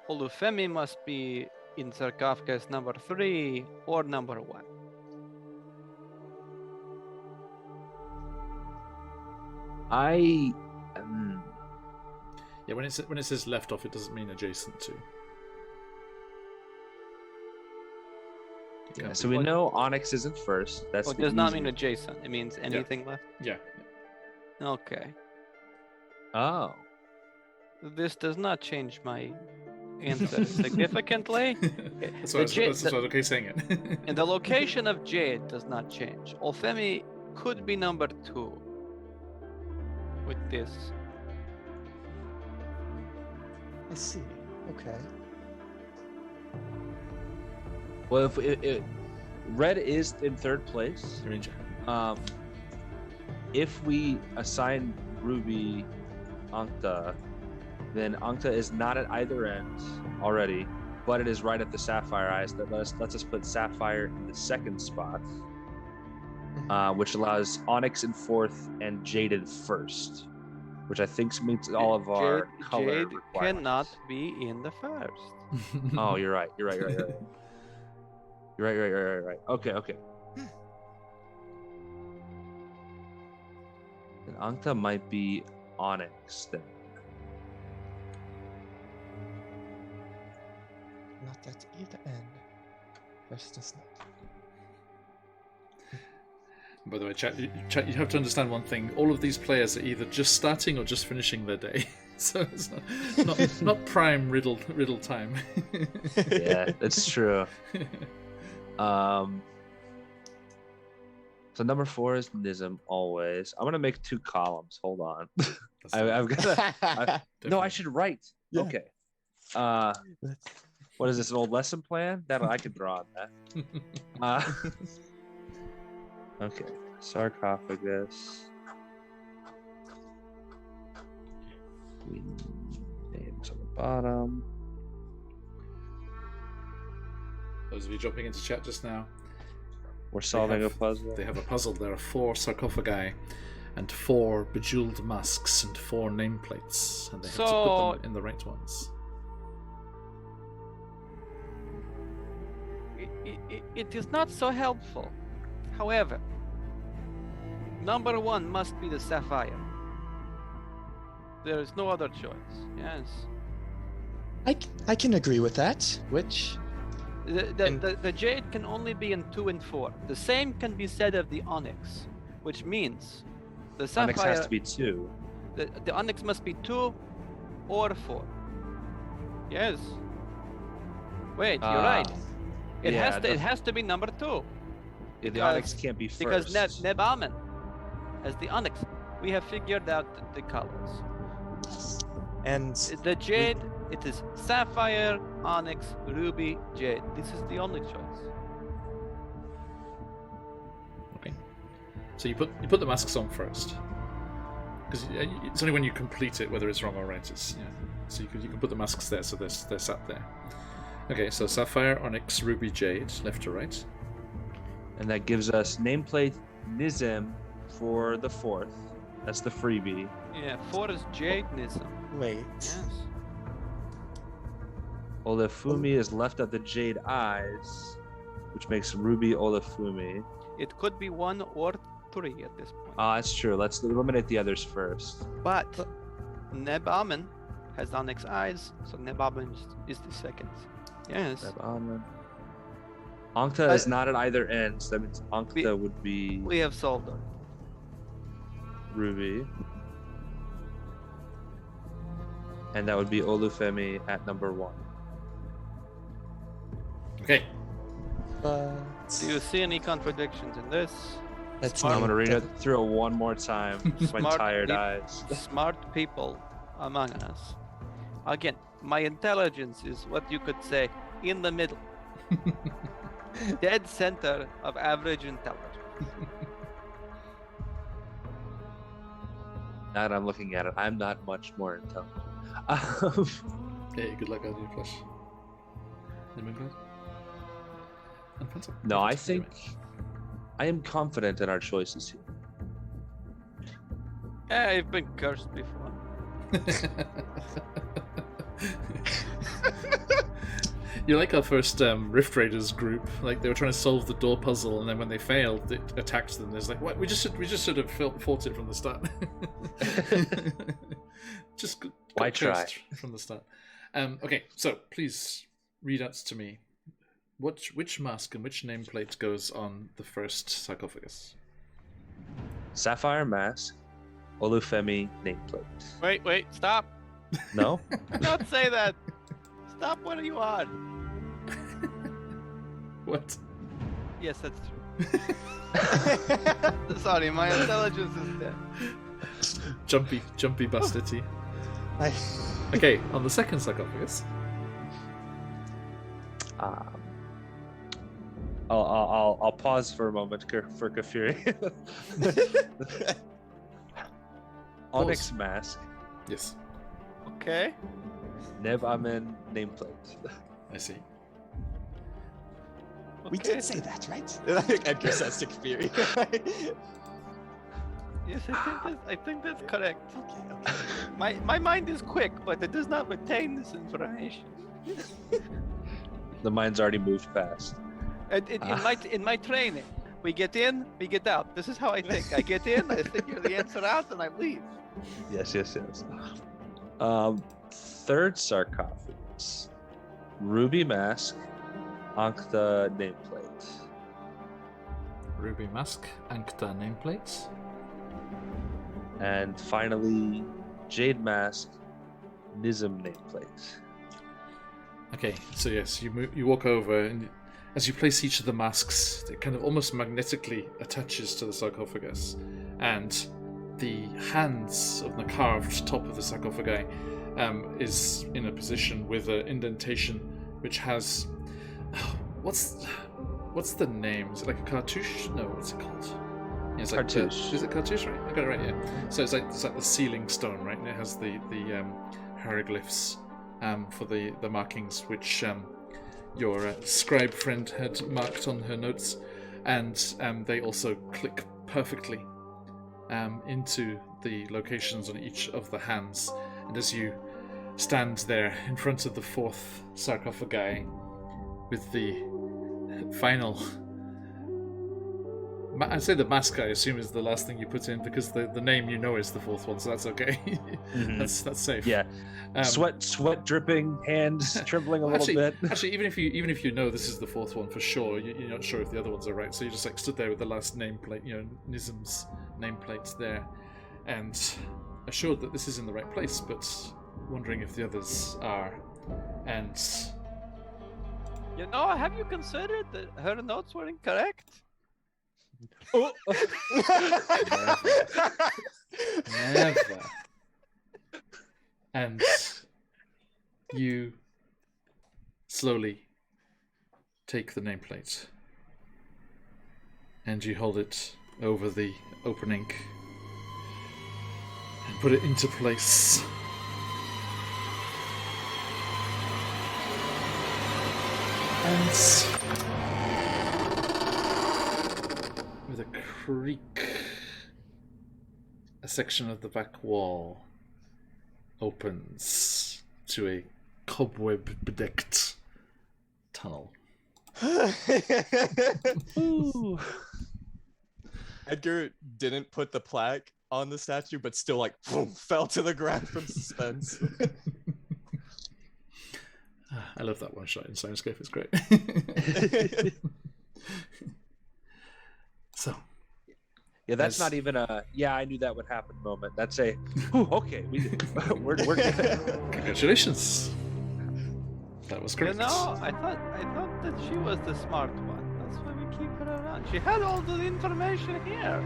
Speaker 4: Olufemi must be in sarcophagus number 3 or number 1.
Speaker 1: Yeah, when it says left off, it doesn't mean adjacent to.
Speaker 3: Yeah, so we know Onyx isn't first. That's
Speaker 4: It
Speaker 3: the
Speaker 4: does not
Speaker 3: easy-
Speaker 4: mean adjacent. It means anything left.
Speaker 1: Yeah.
Speaker 4: Okay.
Speaker 3: Oh.
Speaker 4: This does not change my answer significantly.
Speaker 1: That's why I was okay saying it.
Speaker 4: And the location of jade does not change. Olfemi could be number 2 with this.
Speaker 2: I see. Okay.
Speaker 3: Well, if red is in third place,
Speaker 1: Ranger.
Speaker 3: if we assign Ruby Ankta, then Ankta is not at either end already, but it is right at the Sapphire Eyes. That lets us put Sapphire in the second spot, which allows Onyx in fourth and Jade in first, which I think meets all of our color
Speaker 4: Jade
Speaker 3: requirements.
Speaker 4: cannot be in the first.
Speaker 3: Oh, you're right. You're right. Right. Okay. And Ankta might be Onyx then.
Speaker 2: Not at either end. First is not.
Speaker 1: By the way, chat, you have to understand one thing. All of these players are either just starting or just finishing their day. So it's not prime riddle time.
Speaker 3: Yeah, that's true. So number 4 is Nism always. I'm gonna make 2 columns. Hold on. I've got. No, I should write.
Speaker 2: Yeah.
Speaker 3: Okay. What is this? An old lesson plan? That I could draw on that. Okay. Sarcophagus. Names on the bottom.
Speaker 1: Those of you jumping into chat just now,
Speaker 3: We're solving a puzzle.
Speaker 1: they have a puzzle. There are 4 sarcophagi and 4 bejeweled masks and 4 nameplates, and they have to put them in the right ones.
Speaker 4: It is not so helpful. However, number 1 must be the sapphire. There is no other choice. Yes.
Speaker 2: I can agree with that. Which
Speaker 4: The jade can only be in 2 and 4. The same can be said of the onyx. which means the
Speaker 3: Onyx
Speaker 4: sapphire,
Speaker 3: has to be 2.
Speaker 4: the onyx must be 2 or 4. Yes. Wait, you're right. It has to be number 2.
Speaker 3: The onyx can't be first.
Speaker 4: Because Neb Amen has the onyx. We have figured out the colors.
Speaker 2: And
Speaker 4: The jade, it is sapphire, onyx, ruby, jade. This is the only choice.
Speaker 1: Okay. So you put the masks on first, because it's only when you complete it whether it's wrong or right. It's So you can put the masks there, so they're sat there. Okay, so sapphire, onyx, ruby, jade, left to right.
Speaker 3: And that gives us nameplate Nizam for the 4th. That's the freebie.
Speaker 4: Yeah, 4 is jade nism.
Speaker 2: wait.
Speaker 4: Yes.
Speaker 3: Olafumi is left at the jade eyes, which makes ruby Olafumi.
Speaker 4: It could be 1 or 3 at this point.
Speaker 3: That's true. Let's eliminate the others first.
Speaker 4: But Neb Amen has onyx eyes, so Neb Amen is the second. Yes.
Speaker 3: Ankta is not at either end, so that means Ankta would be
Speaker 4: We have solved it.
Speaker 3: ruby. And that would be Olufemi at number 1.
Speaker 1: Okay.
Speaker 2: But
Speaker 4: Do you see any contradictions in this?
Speaker 2: let's
Speaker 3: I'm
Speaker 2: not
Speaker 3: gonna read it through it one more time with my
Speaker 4: Smart
Speaker 3: tired
Speaker 4: peop-
Speaker 3: eyes.
Speaker 4: Smart people among us. Again, my intelligence is what you could say in the middle. Dead center of average intelligence.
Speaker 3: Now that I'm looking at it, I'm not much more intelligent.
Speaker 1: Yeah, good luck on your flush. Anyone good? And pencil.
Speaker 3: No, I think I am confident in our choices here.
Speaker 4: Yeah, I've been cursed before.
Speaker 1: You're like our first Rift Raiders group. Like they were trying to solve the door puzzle, and then when they failed, it attacked them. There's like, what? We just should have fought it from the start. Just
Speaker 3: Why
Speaker 1: got
Speaker 3: try?
Speaker 1: cursed from the start? Okay, so please read out to me which mask and which nameplate goes on the first sarcophagus.
Speaker 3: Sapphire mask, Olufemi nameplate.
Speaker 4: Wait, stop.
Speaker 3: No?
Speaker 4: Don't say that. Stop, what are you on?
Speaker 1: What?
Speaker 4: Yes, that's true. Sorry, my intelligence is dead.
Speaker 1: Jumpy bastity.
Speaker 2: I
Speaker 1: Okay, on the second sarcophagus.
Speaker 3: I'll pause for a moment for Kafiri. Onyx mask,
Speaker 1: Yes,
Speaker 4: Okay.
Speaker 3: Neb Amen nameplate.
Speaker 1: I see.
Speaker 2: we
Speaker 4: Okay.
Speaker 2: did say that, right? Edgar says to Fury.
Speaker 4: Yes, I think that's correct.
Speaker 2: Okay.
Speaker 4: My mind is quick, but it does not retain this information.
Speaker 3: The mind's already moved past.
Speaker 4: And in my training, we get in, we get out. This is how I think. I get in, I figure the answer out, and I leave.
Speaker 3: Yes. Third sarcophagus, Ruby mask, Ankta nameplate.
Speaker 1: Ruby mask, Ankta nameplates.
Speaker 3: And finally, Jade mask, Nizam nameplate.
Speaker 1: Okay, so yes, you walk over, and as you place each of the masks, it kind of almost magnetically attaches to the sarcophagus, and the hands of the carved top of the sarcophagi is in a position with an indentation which has what's the name? Is it like a cartouche? No, what's it called? Yeah, it's like
Speaker 3: Cartouche.
Speaker 1: Is it cartouche? Right, I got it right. Yeah. So it's like the sealing stone, right? And it has the hieroglyphs for the markings which your scribe friend had marked on her notes, and they also click perfectly into the locations on each of the hands. And as you stand there in front of the fourth sarcophagi with the final I'd say the mask, I assume, is the last thing you put in because the name you know is the fourth one, so that's okay. That's safe.
Speaker 3: Yeah. Sweat dripping, hands trembling a little bit.
Speaker 1: Actually, even if you know this is the fourth one for sure, you're not sure if the other ones are right. So you just like stood there with the last nameplate, Nizam's nameplate there, and assured that this is in the right place, but wondering if the others are. And
Speaker 4: have you considered that her notes were incorrect?
Speaker 2: Oh.
Speaker 1: Never. And you slowly take the nameplate and you hold it over the opening and put it into place. And with a creak, a section of the back wall opens to a cobweb-bedecked tunnel.
Speaker 2: Edgar didn't put the plaque on the statue, but still like fell to the ground from suspense.
Speaker 1: I love that one shot in Soundscape, it's great. So.
Speaker 3: Yeah, that's not even a I knew that would happen moment. That's a okay, we're good.
Speaker 1: Congratulations. That was great.
Speaker 4: I thought that she was the smart one. That's why we keep her around. She had all the information here.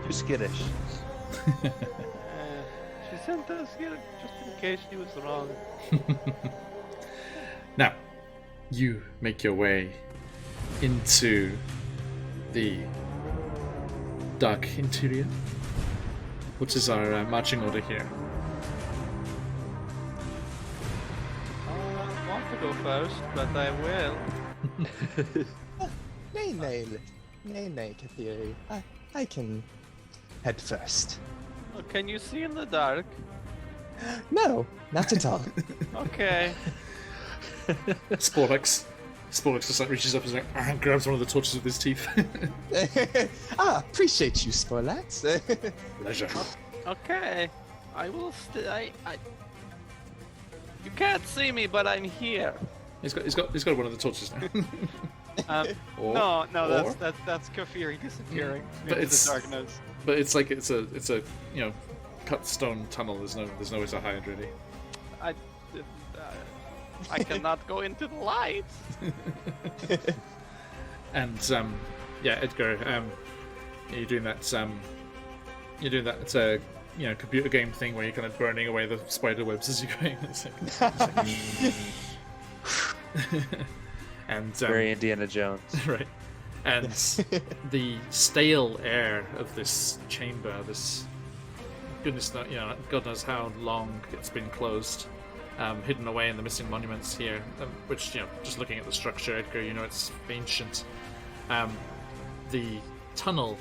Speaker 3: Too skittish.
Speaker 4: She sent us here just in case she was wrong.
Speaker 1: Now, you make your way into the dark interior. What is our marching order here?
Speaker 4: I want to go first, but I will.
Speaker 2: Nay, Kathiri. I can head first.
Speaker 4: Oh, can you see in the dark?
Speaker 2: No, not at all.
Speaker 4: Okay.
Speaker 1: Sporlex just like reaches up and grabs one of the torches with his teeth.
Speaker 2: Appreciate you, Sporlax.
Speaker 1: Pleasure.
Speaker 4: Okay. I will You can't see me, but I'm here.
Speaker 1: He's got one of the torches now.
Speaker 4: That's Kafiri disappearing
Speaker 1: but
Speaker 4: into
Speaker 1: it's
Speaker 4: the darkness.
Speaker 1: But it's like it's a cut stone tunnel. There's no way to hide really.
Speaker 4: I cannot go into the light.
Speaker 1: And Edgar, you're doing that. It's a computer game thing where you're kind of burning away the spider webs as you're going. And
Speaker 3: very Indiana Jones,
Speaker 1: right? And the stale air of this chamber, this God knows how long it's been closed, hidden away in the missing monuments here. Which just looking at the structure, Edgar, it's ancient. The tunnel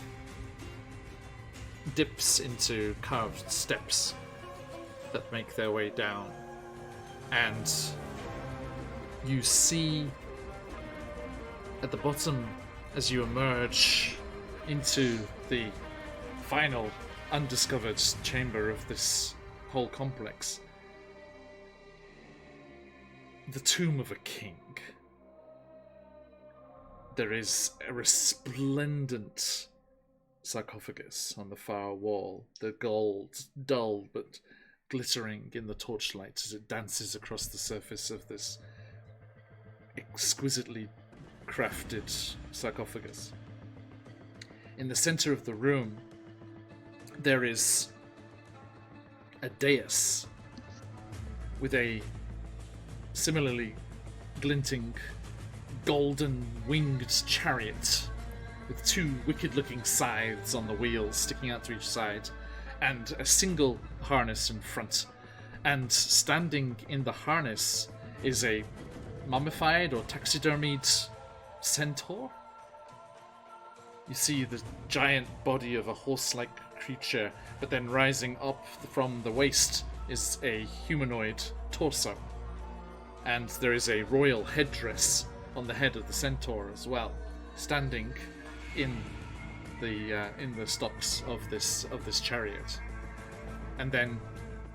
Speaker 1: dips into carved steps that make their way down, and you see at the bottom, as you emerge into the final undiscovered chamber of this whole complex, the tomb of a king. There is a resplendent sarcophagus on the far wall, the gold dull but glittering in the torchlight as it dances across the surface of this exquisitely crafted sarcophagus. In the center of the room, there is a dais with a similarly glinting golden winged chariot with two wicked-looking scythes on the wheels sticking out to each side, and a single harness in front. And standing in the harness is a mummified or taxidermied centaur. You see the giant body of a horse-like creature, but then rising up from the waist is a humanoid torso. And there is a royal headdress on the head of the centaur as well. standing in the stocks of this chariot, and then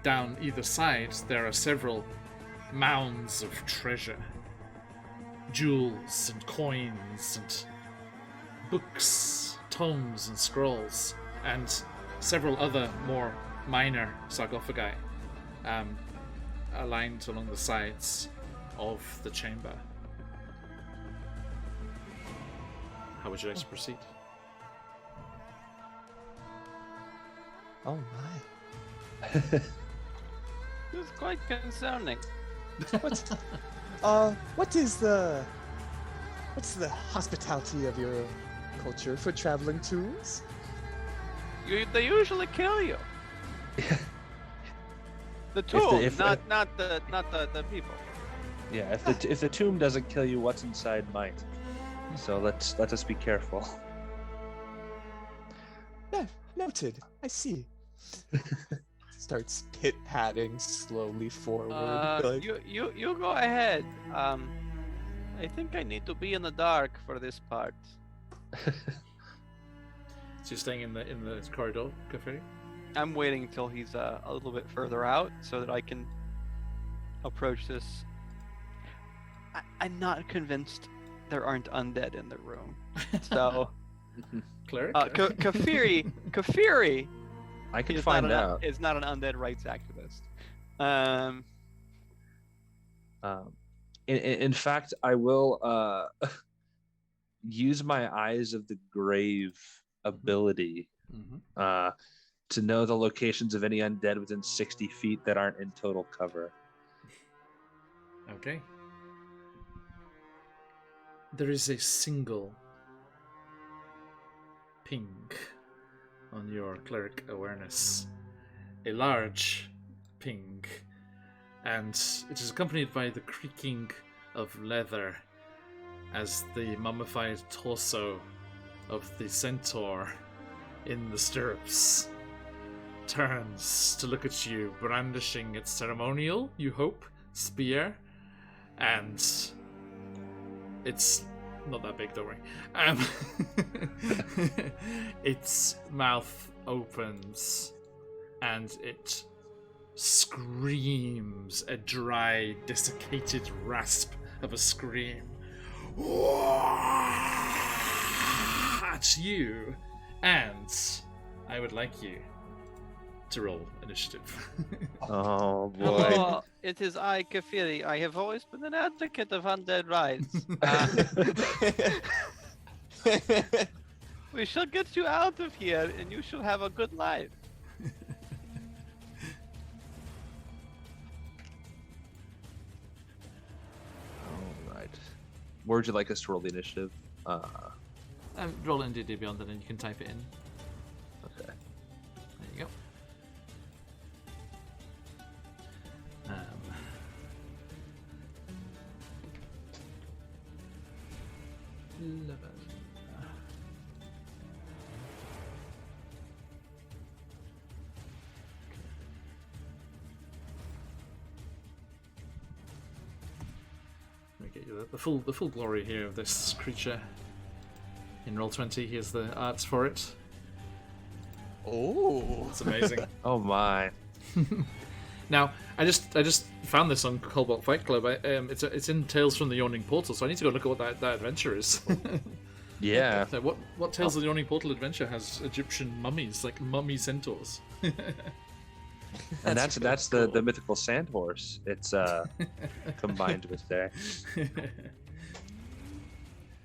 Speaker 1: down either side there are several mounds of treasure, jewels and coins and books, tomes and scrolls, and several other more minor sarcophagi aligned along the sides of the chamber. How would you like to proceed?
Speaker 2: Oh my.
Speaker 4: This is quite concerning.
Speaker 2: What's the hospitality of your culture for traveling tombs?
Speaker 4: They usually kill you. The tomb,
Speaker 3: if-
Speaker 4: not the people.
Speaker 3: Yeah, if the tomb doesn't kill you, what's inside might. So let us be careful.
Speaker 2: Yeah, noted. I see. Starts pit-patting slowly forward. like,
Speaker 4: You go ahead. I think I need to be in the dark for this part.
Speaker 1: So you're staying in the corridor, Kafiri?
Speaker 4: I'm waiting until he's a little bit further out so that I can approach this. I'm not convinced there aren't undead in the room. So,
Speaker 1: Cleric?
Speaker 4: Kafiri
Speaker 3: I can
Speaker 4: is
Speaker 3: find
Speaker 4: not
Speaker 3: out.
Speaker 4: is not an undead rights activist.
Speaker 3: In fact, I will use my Eyes of the Grave ability
Speaker 1: Mhm.
Speaker 3: to know the locations of any undead within 60 feet that aren't in total cover.
Speaker 1: Okay. There is a single ping on your cleric awareness. A large ping. And it is accompanied by the creaking of leather as the mummified torso of the centaur in the stirrups turns to look at you, brandishing its ceremonial, you hope, spear, and it's not that big, don't worry. Its mouth opens and it screams a dry, desiccated rasp of a scream at you, and I would like you to roll initiative.
Speaker 3: Oh boy.
Speaker 4: Oh, it is I, Kafiri. I have always been an advocate of undead rights. We shall get you out of here, and you shall have a good life.
Speaker 3: All right. Where would you like us to roll the initiative?
Speaker 1: Roll it in D&D Beyond, and then you can type it in.
Speaker 3: Okay.
Speaker 1: There you go. 11. Let me get you the full glory here of this creature. In Roll20, here's the arts for it.
Speaker 2: oh.
Speaker 1: It's amazing.
Speaker 3: Oh my.
Speaker 1: Now, I just found this on Cobalt Fight Club. It's in Tales from the Yawning Portal, so I need to go look at what that adventure is.
Speaker 3: Yeah.
Speaker 1: So what Tales of the Yawning Portal adventure has Egyptian mummies, like mummy centaurs?
Speaker 3: And that's the mythical sand horse. It's combined with there.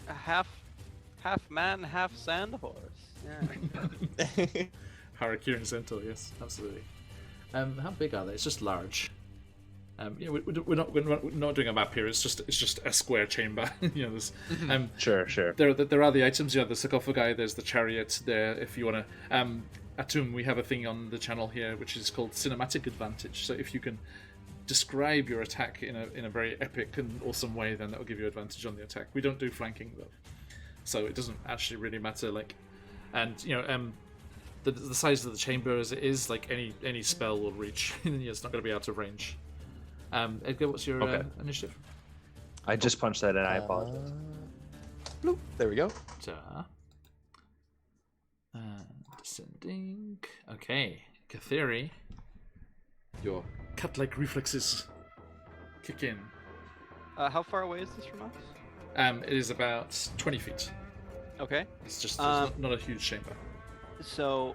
Speaker 4: A half man, half sand horse. Yeah.
Speaker 1: Harakiri centaur, yes, absolutely. How big are they? It's just large. We're not doing a map here. It's just a square chamber. You know, there's
Speaker 3: Sure.
Speaker 1: there are the items. You know, the sarcophagi. There's the chariot there. If you want to, Atum, we have a thing on the channel here which is called cinematic advantage. So if you can describe your attack in a very epic and awesome way, then that will give you advantage on the attack. We don't do flanking though, so it doesn't actually really matter. Like, and you know, the size of the chamber as it is, like any spell will reach. It's not going to be out of range. Edgar, what's your
Speaker 3: Okay.
Speaker 1: initiative?
Speaker 3: I just punched that in. I apologize.
Speaker 2: Bloop. There we go.
Speaker 1: Descending. Okay, Katheri, your cat-like reflexes kick in.
Speaker 4: How far away is this from us?
Speaker 1: It is about 20 feet.
Speaker 4: Okay.
Speaker 1: It's just not a huge chamber.
Speaker 4: So,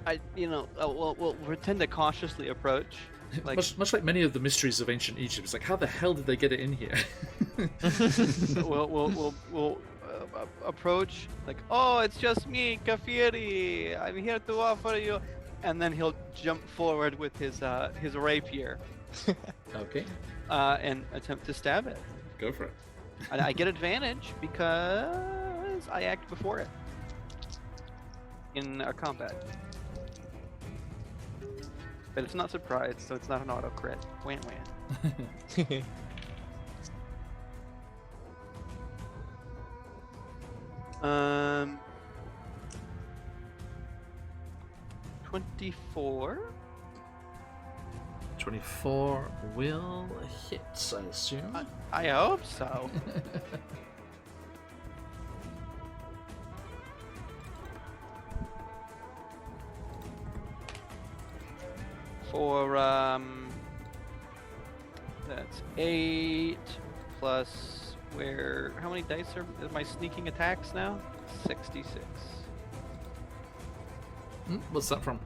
Speaker 4: we'll pretend to cautiously approach. Like,
Speaker 1: much like many of the mysteries of ancient Egypt, it's like, how the hell did they get it in here?
Speaker 4: we'll approach like, oh, it's just me, Kafiri. I'm here to offer you, and then he'll jump forward with his rapier.
Speaker 1: Okay.
Speaker 4: And attempt to stab it.
Speaker 1: Go for it.
Speaker 4: And I get advantage because I act before it in our combat. But it's not surprised, so it's not an auto crit. Wham wham. 24.
Speaker 1: 24 will hit, I assume.
Speaker 4: I hope so. For that's 8 plus how many dice are my sneaking attacks now? 66.
Speaker 1: What's that from?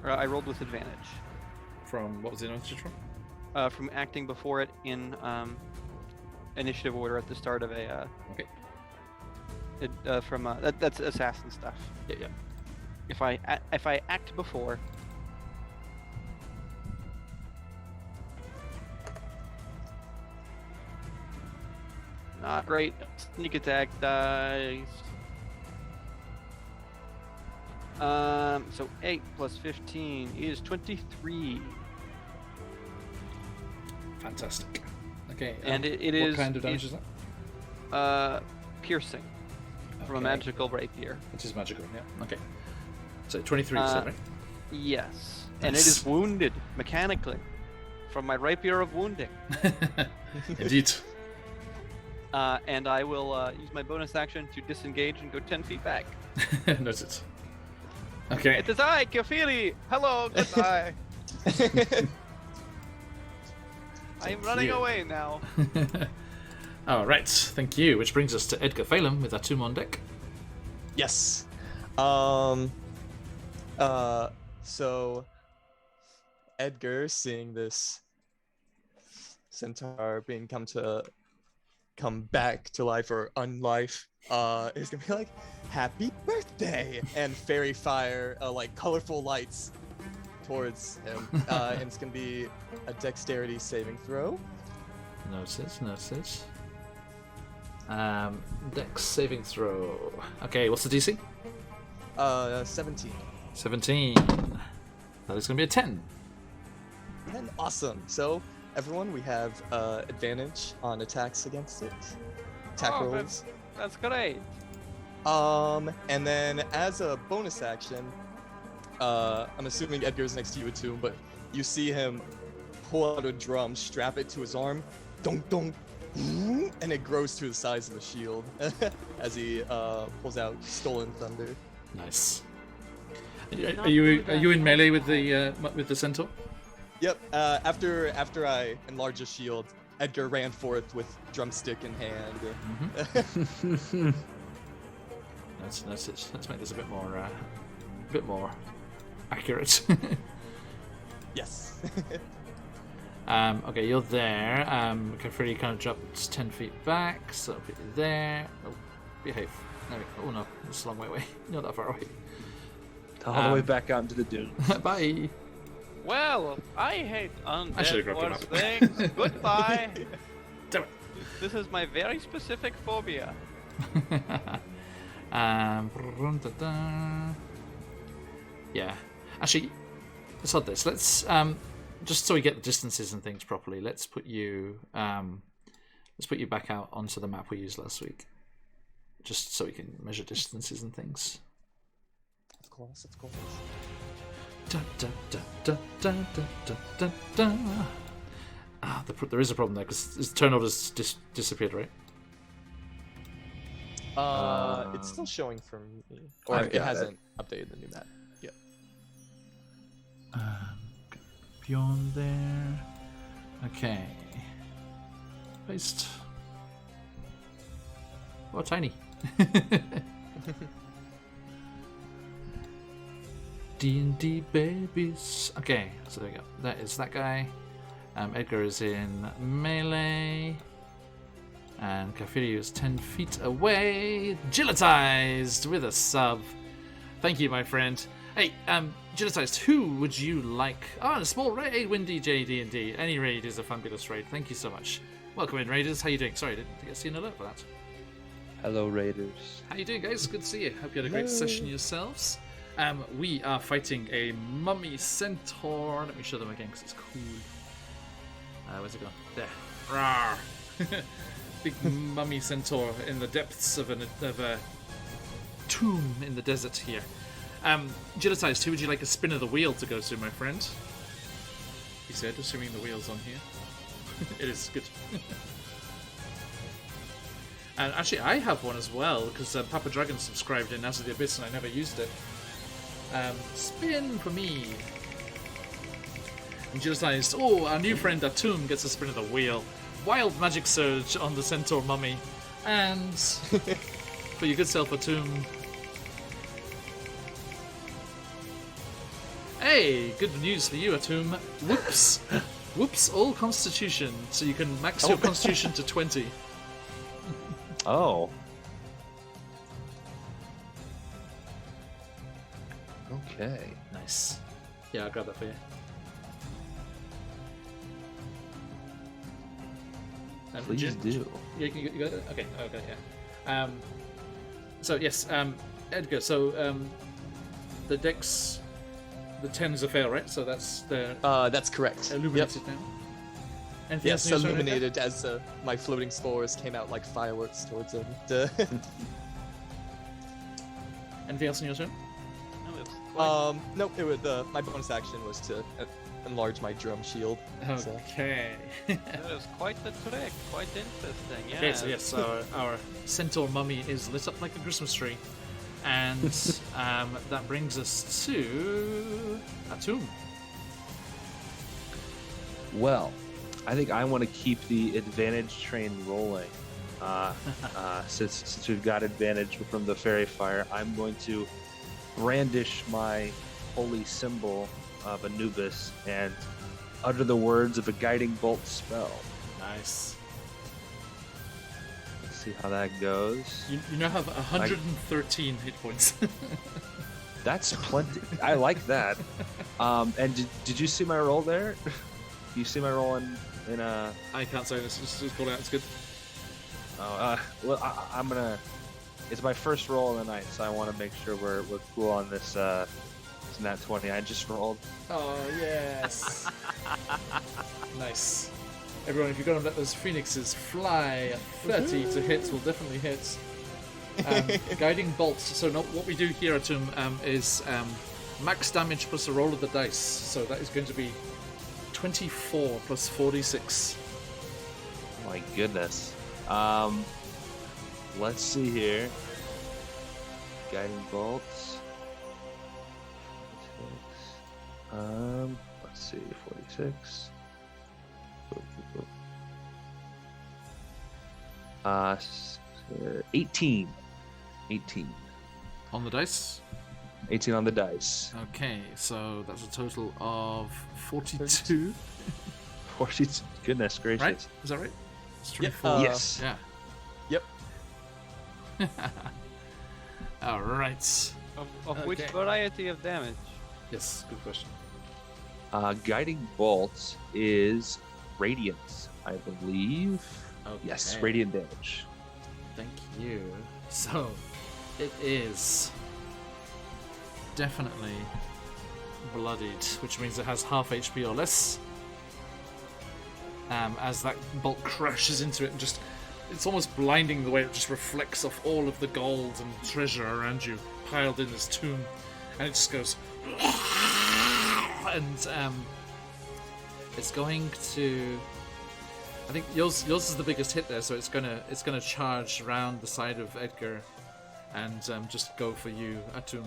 Speaker 4: I rolled with advantage.
Speaker 1: From what was the advantage from?
Speaker 4: From acting before it in initiative order at the start of a.
Speaker 1: Okay.
Speaker 4: That's assassin stuff.
Speaker 1: Yeah.
Speaker 4: If I act before. Not great. Sneak attack dice. So 8 plus 15 is 23.
Speaker 1: Fantastic. Okay.
Speaker 4: And it
Speaker 1: what
Speaker 4: is.
Speaker 1: What kind of damage is that?
Speaker 4: Piercing from a
Speaker 1: Okay.
Speaker 4: magical rapier.
Speaker 1: It is magical, yeah. Okay. So 23, you said, right?
Speaker 4: Yes. And it
Speaker 1: Nice.
Speaker 4: is wounded mechanically from my rapier of wounding.
Speaker 1: Indeed.
Speaker 4: And I will use my bonus action to disengage and go 10 feet back.
Speaker 1: Noted. Okay.
Speaker 4: It is I, Kafiri! Hello, goodbye! I am running
Speaker 1: you.
Speaker 4: away now.
Speaker 1: All right, thank you. Which brings us to Edgar Phelan with our 2 on deck.
Speaker 2: Yes. So Edgar, seeing this centaur being come back to life or unlife, is gonna be like, "Happy birthday!" and fairy fire like colorful lights towards him, and it's gonna be a dexterity saving throw.
Speaker 1: Noted. Dex saving throw. Okay, what's the DC?
Speaker 2: 17.
Speaker 1: 17. That is going to be a 10.
Speaker 2: And awesome. So everyone, we have advantage on attacks against it. Attack
Speaker 4: Oh,
Speaker 2: rolls.
Speaker 4: That's great.
Speaker 2: And then as a bonus action, I'm assuming Edgar's next to you too, but you see him pull out a drum, strap it to his arm, dunk dunk, and it grows to the size of a shield as he pulls out Stolen Thunder.
Speaker 1: Nice. Are you in melee with the centaur?
Speaker 2: Yep. After I enlarge the shield, Edgar ran forth with drumstick in hand.
Speaker 1: Let's make this a bit more accurate.
Speaker 2: Yes.
Speaker 1: Okay, you're there. Kafiri kind of dropped 10 feet back, so I'll put you there. Oh, behave. There we go. Oh no, it's a long way away. Not that far away.
Speaker 3: All the way back out into the dune.
Speaker 1: Bye.
Speaker 4: Well, I hate
Speaker 1: I should've
Speaker 4: undead
Speaker 1: grabbed
Speaker 4: horse
Speaker 1: him up.
Speaker 4: things. Goodbye.
Speaker 1: Damn it.
Speaker 4: This is my very specific phobia.
Speaker 1: Yeah. Actually, let's hold this. Let's just so we get the distances and things properly. Let's put you back out onto the map we used last week, just so we can measure distances and things.
Speaker 2: Of course.
Speaker 1: There is a problem there because his turn order's disappeared, right?
Speaker 2: It's still showing for me, or
Speaker 3: I've
Speaker 2: it
Speaker 3: got
Speaker 2: hasn't updated the new map yet.
Speaker 1: Beyond there. Okay. Paste. Oh, tiny. D&D babies. Okay, so there we go. That is that guy. Edgar is in melee. And Kafirio is 10 feet away. Gilletized with a sub. Thank you, my friend. Hey, Gilletized, who would you like? Oh, a small raid. Hey, Windy JD&D. Any raid is a fabulous raid. Thank you so much. Welcome in, Raiders. How you doing? Sorry, I didn't think I see an alert for that.
Speaker 3: Hello, Raiders.
Speaker 1: How you doing, guys? Good to see you. Hope you had a great session yourselves. We are fighting a mummy centaur. Let me show them again because it's cool. Where's it gone? There. Rawr. Big mummy centaur in the depths of a tomb in the desert here. Gilletized, who would you like a spin of the wheel to go to, my friend? He said, assuming the wheel's on here. It is good. And actually, I have one as well, because Papa Dragon subscribed in As of the Abyss and I never used it. Spin for me. And Gilletized, oh, our new friend Atum gets a spin of the wheel. Wild magic surge on the centaur mummy. And for your good self, Atum. Hey, good news for you, Atum. Whoops. Whoops, all constitution. So you can max your constitution to 20.
Speaker 3: Oh. Okay.
Speaker 1: Nice. Yeah, I'll grab that for you.
Speaker 3: Please do.
Speaker 1: You got it? Okay, yeah. So, yes, Edgar, so the dex, the 10 is a fail, right? So that's the...
Speaker 2: That's correct.
Speaker 1: Illuminated now. Anything
Speaker 2: Yes,
Speaker 1: else in your turn,
Speaker 2: illuminated as my floating spores came out like fireworks towards him.
Speaker 1: Anything else in your turn?
Speaker 2: Nope. It would, my bonus action was to enlarge my drum shield. So.
Speaker 1: Okay.
Speaker 4: That is quite the trick. Quite interesting. Yeah.
Speaker 1: Okay, so yes, our centaur mummy is lit up like a Christmas tree. And that brings us to Atum.
Speaker 3: Well, I think I want to keep the advantage train rolling. Since we've got advantage from the fairy fire, I'm going to brandish my holy symbol of Anubis and utter the words of a guiding bolt spell.
Speaker 1: Nice.
Speaker 3: Let's see how that goes.
Speaker 1: You now have 113 hit points.
Speaker 3: That's plenty. I like that. And did you see my roll there? You see my roll in a...
Speaker 1: I can't say this. Just call it out. It's good.
Speaker 3: Well, I'm gonna... It's my first roll of the night, so I want to make sure we're cool on this. It's nat 20. I just rolled.
Speaker 1: Oh yes. Nice. Everyone, if you're going to let those phoenixes fly, 30 to hit will definitely hit. Guiding bolts. So what we do here, Atum, is max damage plus a roll of the dice. So that is going to be 24 plus 46.
Speaker 3: My goodness. Let's see here. Guiding bolts. Let's see, 46. 18. 18.
Speaker 1: On the dice?
Speaker 3: 18 on the dice.
Speaker 1: Okay, so that's a total of 42.
Speaker 3: 42. Goodness gracious.
Speaker 1: Right? Is that right? It's
Speaker 2: Yep,
Speaker 1: 24.
Speaker 3: Yes.
Speaker 1: Yeah.
Speaker 2: Yep.
Speaker 1: All right.
Speaker 4: Of which
Speaker 1: Okay.
Speaker 4: variety of damage?
Speaker 1: Yes, good question.
Speaker 3: Guiding bolt is radiant, I believe.
Speaker 1: Okay.
Speaker 3: Yes, radiant damage.
Speaker 1: Thank you. So, it is definitely bloodied, which means it has half HP or less. As that bolt crashes into it and just... It's almost blinding the way it just reflects off all of the gold and treasure around you, piled in this tomb. And it just goes... And it's going to I think yours is the biggest hit there, so it's gonna charge around the side of Edgar, and just go for you, Atum.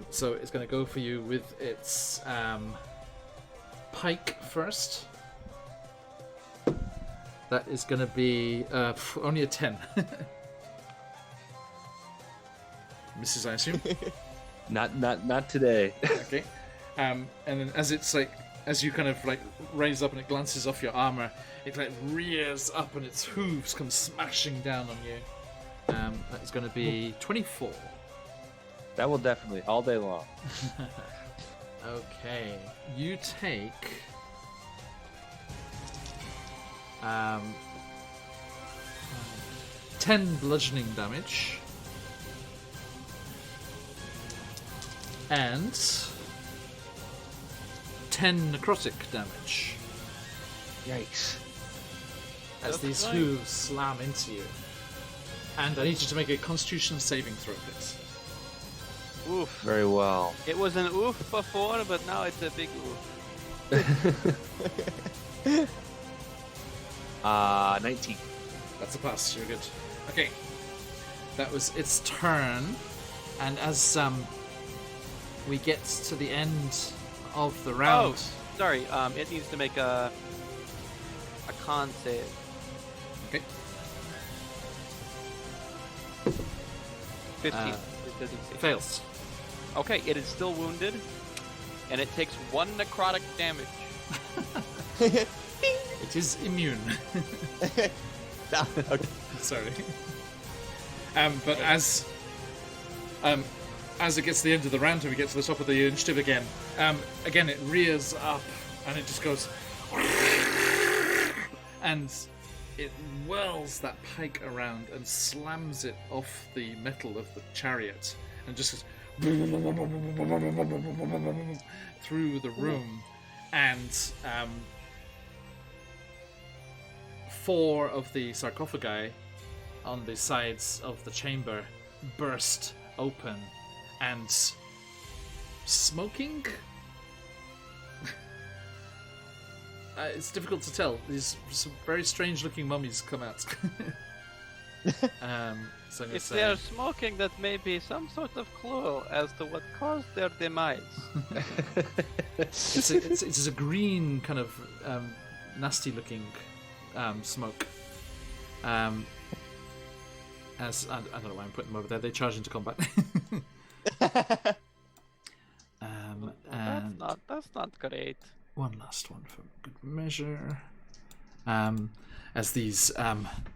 Speaker 1: So it's gonna go for you with its pike first. That is gonna be only a 10. Misses, I assume.
Speaker 3: Not today.
Speaker 1: Okay. And then as you kind of like raise up and it glances off your armor, it like rears up and its hooves come smashing down on you. That is going to be 24.
Speaker 3: That will definitely all day long.
Speaker 1: Okay, you take 10 bludgeoning damage and 10 necrotic damage
Speaker 3: Yikes.
Speaker 1: as these hooves slam into you. And I need you to make a Constitution saving throw, please.
Speaker 4: Oof.
Speaker 3: Very well.
Speaker 4: It was an oof before, but now it's a big oof.
Speaker 3: 19.
Speaker 1: That's a pass. You're good. Okay, that was its turn, and as we get to the end of the round.
Speaker 4: Oh, sorry. It needs to make a con save.
Speaker 1: Okay.
Speaker 4: 15. It doesn't save.
Speaker 1: Fails.
Speaker 4: Okay, it is still wounded, and it takes 1 necrotic damage.
Speaker 1: It is immune.
Speaker 2: Okay.
Speaker 1: Sorry. But as it gets to the end of the round and we get to the top of the initiative again, it rears up and it just goes, and it whirls that pike around and slams it off the metal of the chariot and just goes through the room, and 4 of the sarcophagi on the sides of the chamber burst open, and smoking? It's difficult to tell. These some very strange looking mummies come out. So I'm gonna
Speaker 4: If
Speaker 1: say,
Speaker 4: they are smoking, that may be some sort of clue as to what caused their demise.
Speaker 1: it's a green kind of nasty looking smoke. As I don't know why I'm putting them over there. They charge into combat. And
Speaker 4: That's not great.
Speaker 1: one last one for good measure. As these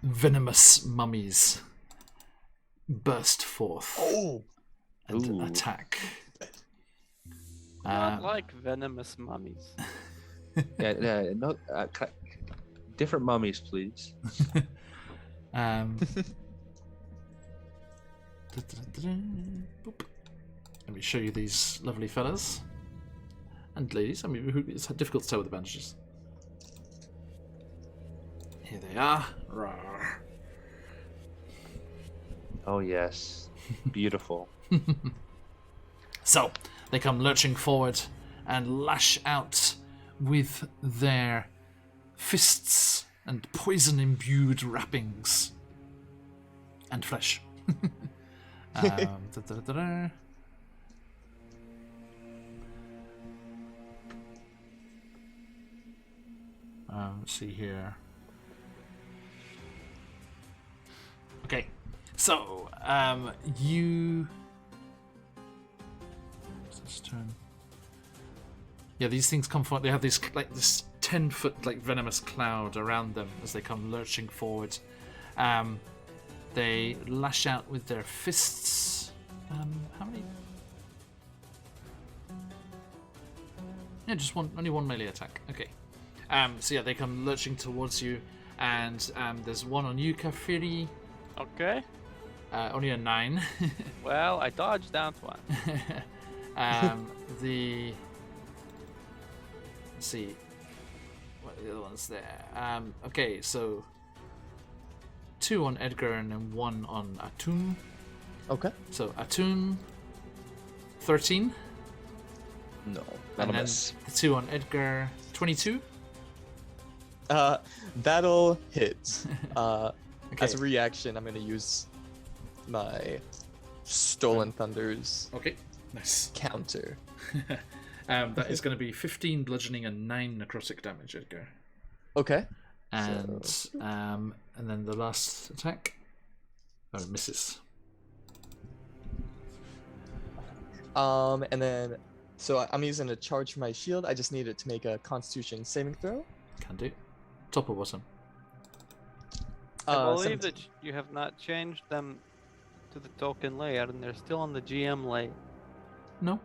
Speaker 1: venomous mummies burst forth and
Speaker 3: Ooh.
Speaker 1: attack.
Speaker 4: Not like venomous mummies.
Speaker 3: No, different mummies, please.
Speaker 1: Boop. Let me show you these lovely fellas and ladies. I mean, it's difficult to tell with the bandages. Here they are. Rawr.
Speaker 3: Oh yes, beautiful.
Speaker 1: So they come lurching forward and lash out with their fists and poison-imbued wrappings and flesh. Let's see here. Okay, so you. What's this turn? Yeah, these things come forward. They have this 10-foot venomous cloud around them as they come lurching forward. They lash out with their fists. How many? Yeah, just one. Only one melee attack. Okay. So yeah, they come lurching towards you, and there's one on you, Kafiri.
Speaker 4: Okay.
Speaker 1: Only a 9.
Speaker 4: Well, I dodged that one.
Speaker 1: Let's see. What are the other ones there? Okay, so 2 on Edgar and then 1 on Atum.
Speaker 2: Okay.
Speaker 1: So Atum, 13.
Speaker 2: No.
Speaker 1: And then the 2 on Edgar, 22.
Speaker 2: That'll hit.
Speaker 1: Okay.
Speaker 2: As a reaction, I'm gonna use my Stolen Thunder's
Speaker 1: Okay, nice.
Speaker 2: counter.
Speaker 1: That is going to be 15 bludgeoning and 9 necrotic damage, Edgar.
Speaker 2: Okay.
Speaker 1: And then the last attack. Oh, misses.
Speaker 2: And then, so I'm using a charge for my shield. I just need it to make a Constitution saving throw.
Speaker 1: Can do. Top or bottom?
Speaker 4: I believe
Speaker 2: 17.
Speaker 4: that you have not changed them to the token layer, and they're still on the GM layer.
Speaker 1: No.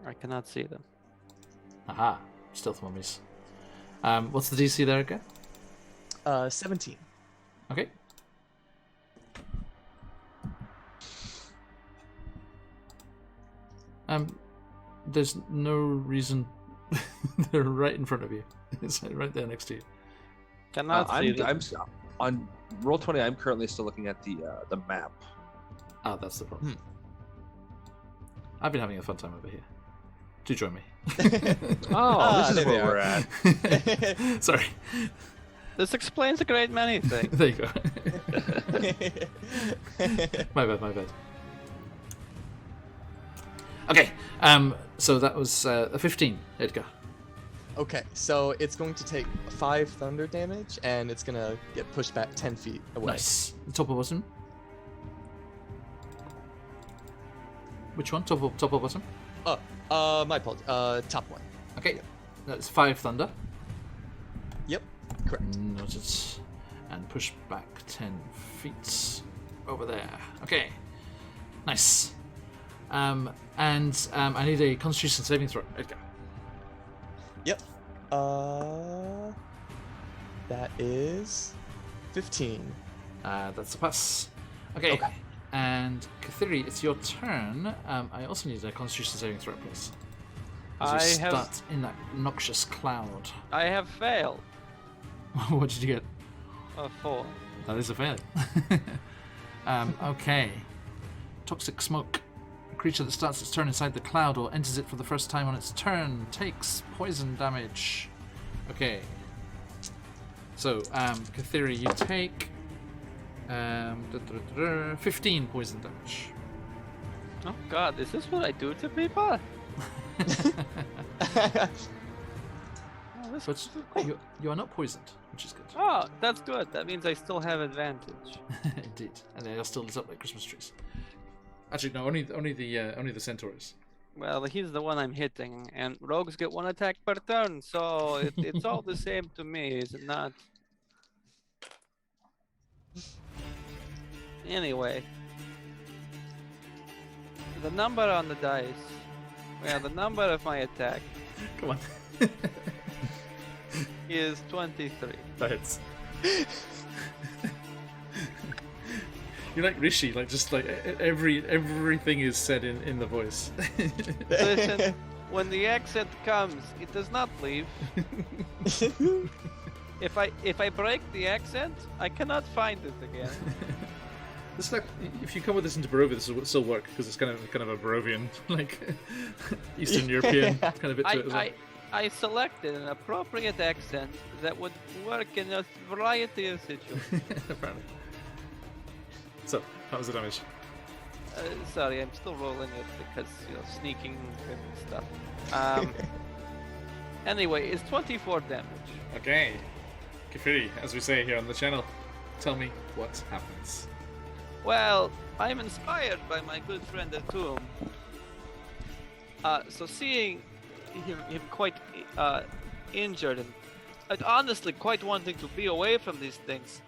Speaker 4: I cannot see them.
Speaker 1: Aha. Stealth mummies. What's the DC there again?
Speaker 2: 17.
Speaker 1: Okay. There's no reason. They're right in front of you. It's right there next to you.
Speaker 4: Cannot see them.
Speaker 3: I'm on Roll20. I'm currently still looking at the map.
Speaker 1: Ah, that's the problem. I've been having a fun time over here. Do join me.
Speaker 3: Oh, this is
Speaker 2: there they
Speaker 3: where we're
Speaker 2: are.
Speaker 3: at.
Speaker 1: Sorry.
Speaker 4: This explains a great many things.
Speaker 1: There you go. My bad. Okay. So that was a 15, Edgar.
Speaker 2: Okay, so it's going to take 5 thunder damage, and it's gonna get pushed back 10 feet away.
Speaker 1: Nice. Top or bottom? Which one? Top or bottom?
Speaker 2: My apologies. Top one.
Speaker 1: Okay. That's 5 thunder.
Speaker 2: Yep, correct.
Speaker 1: Noted. And push back 10 feet over there. Okay. Nice. And I need a Constitution saving throw, Edgar.
Speaker 2: Yep. That is 15.
Speaker 1: That's a pass. Okay. And Kathiri, it's your turn. I also need a Constitution saving throw, please. As you start in that noxious cloud.
Speaker 4: I have failed.
Speaker 1: What did you get?
Speaker 4: A 4.
Speaker 1: That is a fail. Okay. Toxic smoke. A creature that starts its turn inside the cloud or enters it for the first time on its turn takes poison damage. Okay. So, Kathiri, you take 15 poison damage.
Speaker 4: Oh god, is this what I do to people?
Speaker 1: But you are not poisoned, which is good.
Speaker 4: Oh, that's good. That means I still have advantage.
Speaker 1: Indeed. And they are still lit up like Christmas trees. Actually, no, only the centaurs.
Speaker 4: Well, he's the one I'm hitting, and rogues get 1 attack per turn, so it's all the same to me, is it not? Anyway. The number on the dice. Well, the number of my attack
Speaker 1: Come on.
Speaker 4: is 23.
Speaker 1: That hits. You're like Rishi, like just like everything is said in the voice.
Speaker 4: Listen, when the accent comes, it does not leave. If I break the accent, I cannot find it again.
Speaker 1: It's like if you come with this into Barovia, this will still work because it's kind of a Barovian, like Eastern European kind of bit to it as well.
Speaker 4: I selected an appropriate accent that would work in a variety of situations.
Speaker 1: Apparently. So, how was the damage?
Speaker 4: Sorry, I'm still rolling it because, sneaking and stuff. Anyway, it's 24 damage.
Speaker 1: Okay. Kifiri, as we say here on the channel, tell me what happens.
Speaker 4: Well, I'm inspired by my good friend Atum. So seeing him quite injured and honestly quite wanting to be away from these things,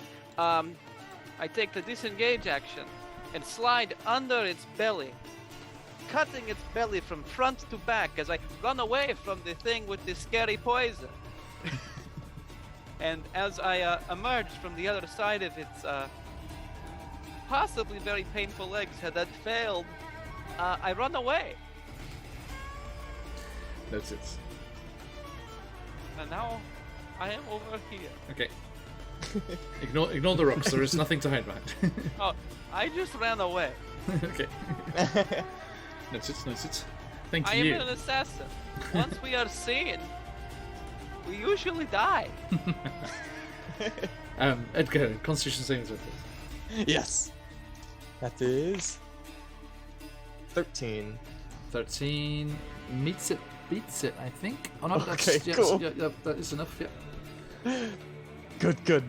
Speaker 4: I take the disengage action and slide under its belly, cutting its belly from front to back as I run away from the thing with the scary poison. And as I emerge from the other side of its possibly very painful legs, had that failed, I run away.
Speaker 1: That's it.
Speaker 4: And now I am over here.
Speaker 1: Okay. Ignore the rocks. There is nothing to hide behind.
Speaker 4: Oh, I just ran away.
Speaker 1: Okay. Noted. Thank
Speaker 4: I
Speaker 1: you.
Speaker 4: am an assassin. Once we are seen, We usually die.
Speaker 1: Edgar, Constitution saving throw, please.
Speaker 2: Yes. That is 13.
Speaker 1: 13 meets it, beats it, I think. Oh no,
Speaker 2: Okay,
Speaker 1: that's
Speaker 2: cool.
Speaker 1: yeah, that is enough. Yeah.
Speaker 2: Good.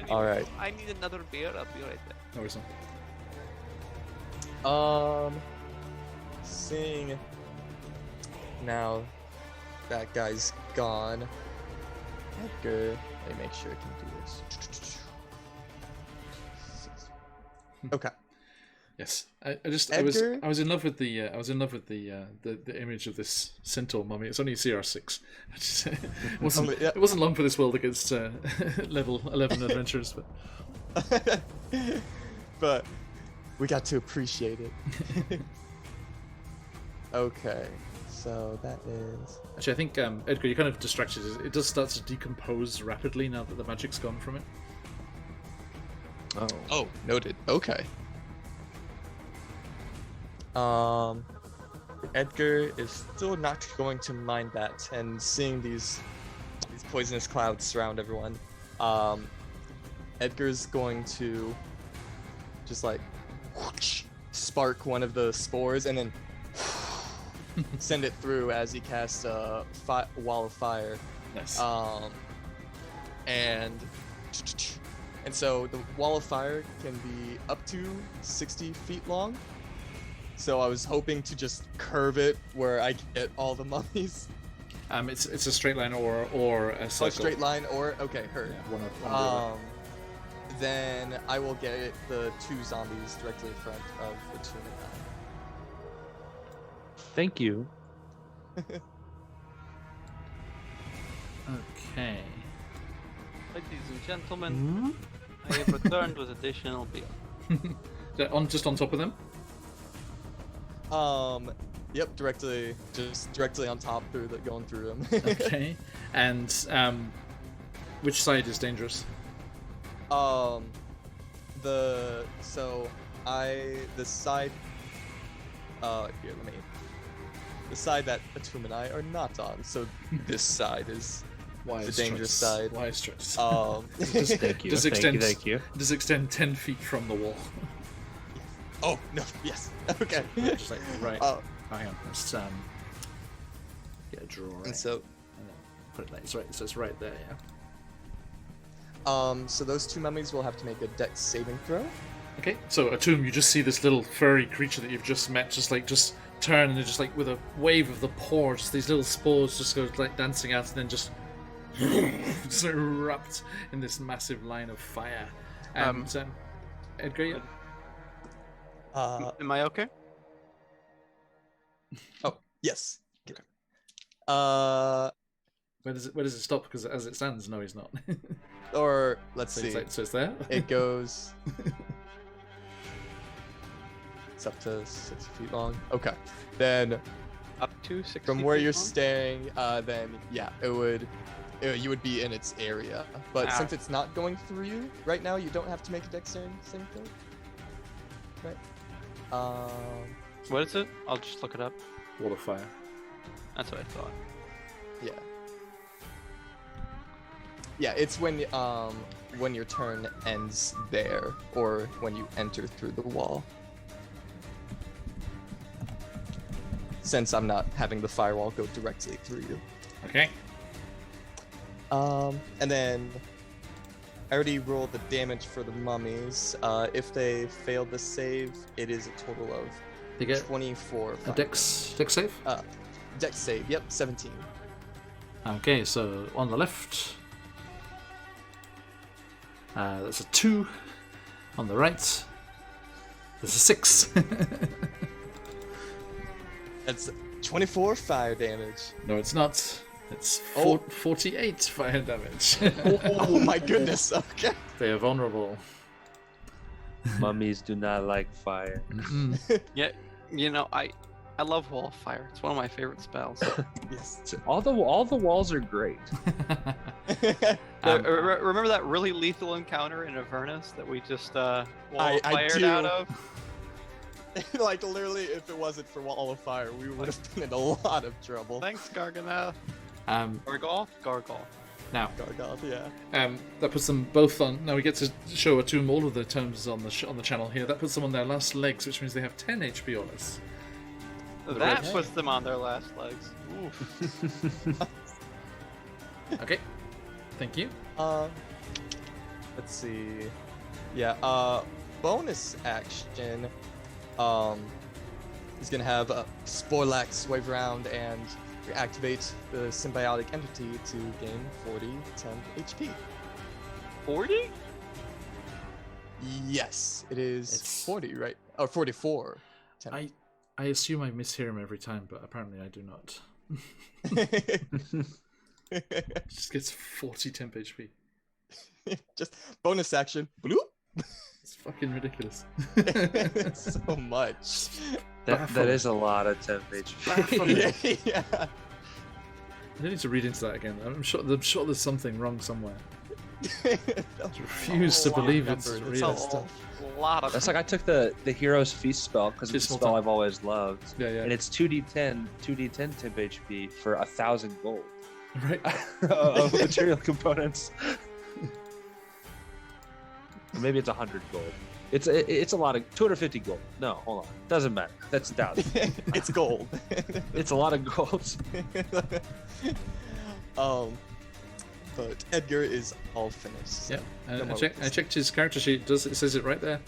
Speaker 2: All right.
Speaker 4: I need another beer. I'll be right there.
Speaker 1: No worries.
Speaker 2: Seeing now that guy's gone. Edgar, let me make sure I can do this. Okay.
Speaker 1: Yes, I
Speaker 2: Edgar?
Speaker 1: was in love with the image of this centaur mummy. It's only CR6. It wasn't long for this world against level 11 adventurers, but
Speaker 2: but we got to appreciate it. Okay, so that is
Speaker 1: actually I think Edgar, you're kind of distracted. It does start to decompose rapidly now that the magic's gone from it.
Speaker 2: oh noted. Okay. Edgar is still not going to mind that, and seeing these poisonous clouds surround everyone, Edgar's going to just like whoosh, spark one of the spores and then send it through as he casts a wall of fire.
Speaker 1: Nice.
Speaker 2: And so the wall of fire can be up to 60 feet long. So I was hoping to just curve it where I get all the mummies.
Speaker 1: It's a straight line or a circle.
Speaker 2: A straight line or okay, heard.
Speaker 1: Yeah, one or the
Speaker 2: Then I will get the 2 zombies directly in front of the tomb.
Speaker 3: Thank you.
Speaker 1: Okay.
Speaker 4: Ladies and gentlemen, I have returned with additional beer.
Speaker 1: Just on top of them.
Speaker 2: Yep, directly on top going through them.
Speaker 1: Okay. And which side is dangerous?
Speaker 2: The side the side that Atum and I are not on. So this side is the dangerous side.
Speaker 1: Wise choice.
Speaker 3: Thank you. Thank you.
Speaker 1: Does extend 10 feet from the wall.
Speaker 2: Oh no! Yes. Okay.
Speaker 1: Just like right. Hang on. Let's get a drawing.
Speaker 2: And so,
Speaker 1: and then put it like it's right. So it's right there. Yeah.
Speaker 2: So those 2 mummies will have to make a dex saving throw.
Speaker 1: Okay. So Atum, you just see this little furry creature that you've just met, just turn and just like with a wave of the paw, just these little spores just go like dancing out and then just erupt in this massive line of fire. And Edgar, yeah?
Speaker 4: Am I okay?
Speaker 2: Oh yes. Okay.
Speaker 1: Where does it stop? Because as it stands, no, he's not.
Speaker 2: Or let's see.
Speaker 1: So it's there.
Speaker 2: It goes. It's up to 6 feet long. Okay. Then
Speaker 4: Up to 60
Speaker 2: from where
Speaker 4: feet
Speaker 2: you're
Speaker 4: long?
Speaker 2: staying, then yeah, you would be in its area. But since it's not going through you right now, you don't have to make a dexterity saving throw. Right.
Speaker 4: What is it? I'll just look it up.
Speaker 1: Wall of fire.
Speaker 4: That's what I thought.
Speaker 2: Yeah. Yeah, it's when your turn ends there, or when you enter through the wall. Since I'm not having the firewall go directly through you.
Speaker 1: Okay.
Speaker 2: And then I already rolled the damage for the mummies. If they failed the save, it is a total of
Speaker 1: You get
Speaker 2: 24.
Speaker 1: a dex save.
Speaker 2: Dex save. Yep, 17.
Speaker 1: Okay, so on the left, that's a 2. On the right, there's a 6.
Speaker 2: That's 24 fire damage.
Speaker 1: No, it's not. It's 48 fire damage.
Speaker 2: Oh my goodness. Okay.
Speaker 1: They are vulnerable.
Speaker 3: Mummies do not like fire.
Speaker 4: Yeah, I love wall of fire. It's one of my favorite spells.
Speaker 2: Yes.
Speaker 3: All the walls are great.
Speaker 4: Remember that really lethal encounter in Avernus that we just wall
Speaker 2: I
Speaker 4: fired
Speaker 2: do.
Speaker 4: out of?
Speaker 2: Like literally, if it wasn't for Wall of Fire, we would have been in a lot of trouble.
Speaker 4: Thanks, Garganoth. Gargoyle? Gargoyle.
Speaker 1: Now,
Speaker 2: Gargoth, yeah.
Speaker 1: that puts them both on. Now we get to show or tomb all of the tomes on the channel here. That puts them on their last legs, which means they have 10 HP or less.
Speaker 4: That puts them on their last legs. Oof.
Speaker 1: Okay, thank you.
Speaker 2: Let's see. Yeah. Bonus action. He's gonna have Sporlax wave around and reactivate the symbiotic entity to gain 40 temp HP.
Speaker 4: 40?
Speaker 2: Yes, it is
Speaker 1: It's-
Speaker 2: 40, right? Or 44. Temp.
Speaker 1: I assume I mishear him every time, but apparently I do not. Just gets 40 temp HP.
Speaker 2: Just bonus action. Bloop.
Speaker 1: It's fucking ridiculous.
Speaker 2: So much.
Speaker 3: That is a lot of temp HP.
Speaker 2: Yeah.
Speaker 1: I don't need to read into that again. I'm sure there's something wrong somewhere. I refuse to believe it's
Speaker 2: number,
Speaker 1: real.
Speaker 2: that's all.
Speaker 4: A lot of.
Speaker 3: That's like I took the Hero's Feast spell because it's a
Speaker 1: Just
Speaker 3: spell
Speaker 1: hold on.
Speaker 3: I've always loved.
Speaker 1: Yeah, yeah.
Speaker 3: And it's 2d10 temp HP for 1,000 gold
Speaker 1: Right?
Speaker 3: of material components. Or maybe it's 100 gold. It's a lot of 250 gold. No, hold on. Doesn't matter. That's 1,000.
Speaker 2: It's gold.
Speaker 3: It's a lot of gold.
Speaker 2: But Edgar is all finished.
Speaker 1: Yeah.
Speaker 2: No
Speaker 1: I
Speaker 2: more
Speaker 1: checked. I
Speaker 2: weakness.
Speaker 1: checked his character sheet. It says it right there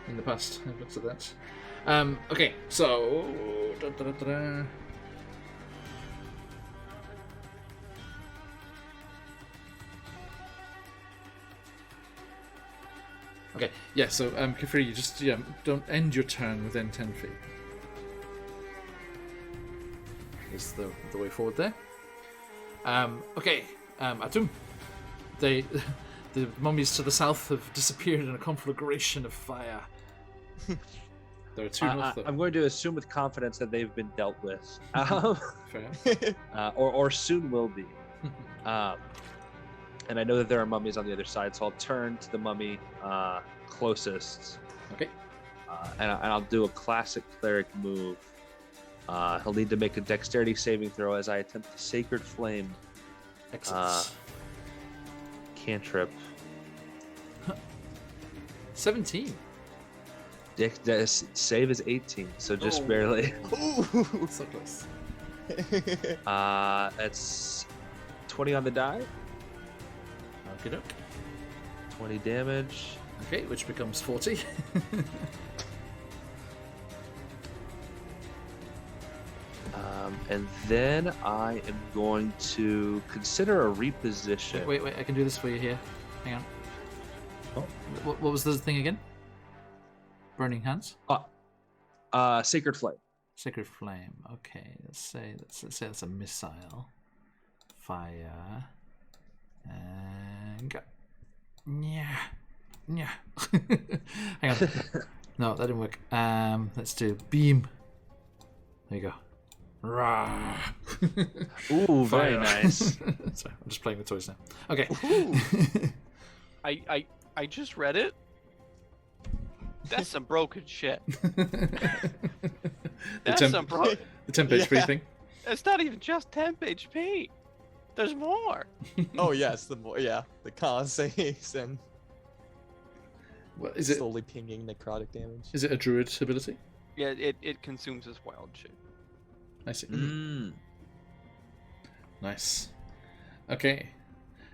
Speaker 1: in the past. I've looked at that. Okay. So. Okay. Yeah. So, Kafiri, you just don't end your turn within 10 feet. Is the way forward there. Okay, Atum. The mummies to the south have disappeared in a conflagration of fire. There are two north, though.
Speaker 3: I'm going to assume with confidence that they've been dealt with,
Speaker 1: Fair.
Speaker 3: or soon will be. And I know that there are mummies on the other side, so I'll turn to the mummy closest,
Speaker 1: Okay.
Speaker 3: and I'll do a classic cleric move. He'll need to make a dexterity saving throw as I attempt the Sacred Flame
Speaker 1: Excellent.
Speaker 3: cantrip.
Speaker 1: 17.
Speaker 3: Save is 18, so just
Speaker 1: Oh.
Speaker 3: barely.
Speaker 2: Ooh.
Speaker 1: So close.
Speaker 3: That's 20 on the die,
Speaker 1: Okay, doke.
Speaker 3: 20 damage.
Speaker 1: Okay, which becomes 40.
Speaker 3: And then I am going to consider a reposition.
Speaker 1: wait, I can do this for you here. Hang on.
Speaker 3: Oh.
Speaker 1: What was the thing again? Burning Hands?
Speaker 3: Sacred Flame.
Speaker 1: Sacred Flame. Okay, let's say that's a missile. Fire. And go. Yeah. Hang on. No, that didn't work. Let's do beam. There you go. Rah.
Speaker 3: Ooh, very
Speaker 1: Fire.
Speaker 3: nice.
Speaker 1: Sorry, I'm just playing with toys now. Okay.
Speaker 4: I just read it. That's some broken shit. That's some broken.
Speaker 1: The temp HP
Speaker 2: Yeah.
Speaker 1: thing.
Speaker 4: It's not even just temp HP. There's more.
Speaker 2: Oh yes, the con saves and
Speaker 1: What, is it?
Speaker 2: slowly pinging necrotic damage.
Speaker 1: Is it a druid ability?
Speaker 4: Yeah, it consumes his wild shit.
Speaker 1: I see.
Speaker 3: Mm.
Speaker 1: Nice. Okay.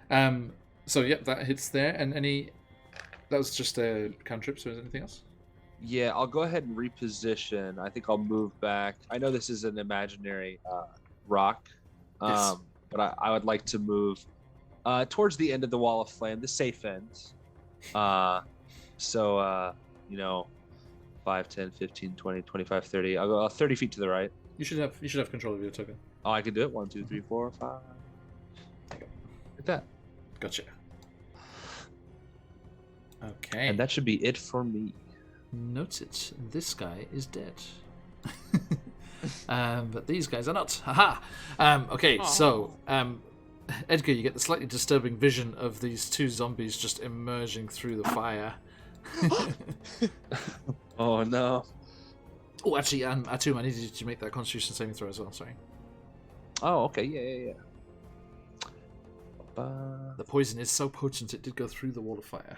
Speaker 1: So yep, that hits there. And that was just a cantrip. So is there anything else?
Speaker 3: Yeah, I'll go ahead and reposition. I think I'll move back. I know this is an imaginary rock,
Speaker 1: Yes.
Speaker 3: but I would like to move towards the end of the wall of flame, the safe end. So 5, 10, 15, 20, 25, 30. I'll go 30 feet to the right.
Speaker 1: You should have control of your token.
Speaker 3: Oh, I can do it. 1, 2, 3, 4, 5. Like that.
Speaker 1: Gotcha. Okay.
Speaker 3: And that should be it for me.
Speaker 1: Noted. This guy is dead. But these guys are not. Haha. Okay, so Edgar, you get the slightly disturbing vision of these two zombies just emerging through the fire.
Speaker 3: Oh no.
Speaker 1: Oh, actually, Atum, I needed you to make that Constitution saving throw as well. Sorry.
Speaker 3: Oh, okay. Yeah.
Speaker 1: The poison is so potent it did go through the wall of fire.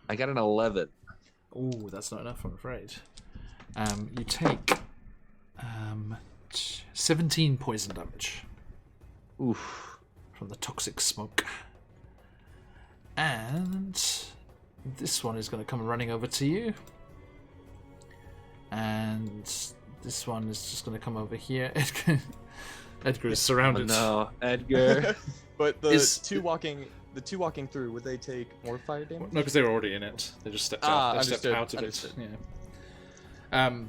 Speaker 3: I got an 11.
Speaker 1: Oh, that's not enough, I'm afraid. You take 17 poison damage.
Speaker 3: Oof.
Speaker 1: From the toxic smoke. And this one is going to come running over to you. And this one is just going to come over here. Edgar is surrounded.
Speaker 3: Oh, no, Edgar.
Speaker 2: But the two walking through, would they take more fire damage?
Speaker 1: No, because they were already in it. They just stepped out. They stepped out of
Speaker 2: understood.
Speaker 1: it. Yeah.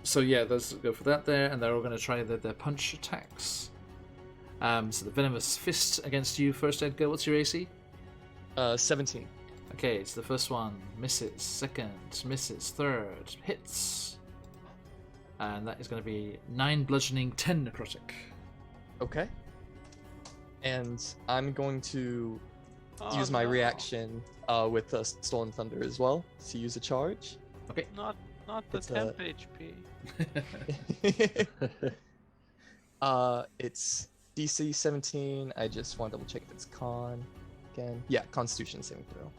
Speaker 1: So yeah, those go for that there, and they're all going to try their punch attacks. So the venomous fist against you first, Edgar. What's your AC?
Speaker 2: 17.
Speaker 1: Okay, so the first one misses, second misses, third hits, and that is going to be 9 bludgeoning, 10 necrotic.
Speaker 2: Okay. And I'm going to use my reaction with Stolen Thunder as well to use a charge.
Speaker 1: Okay.
Speaker 4: Not the
Speaker 2: It's,
Speaker 4: 10 HP.
Speaker 2: It's DC 17. I just want to double check if it's con again. Yeah, Constitution saving throw.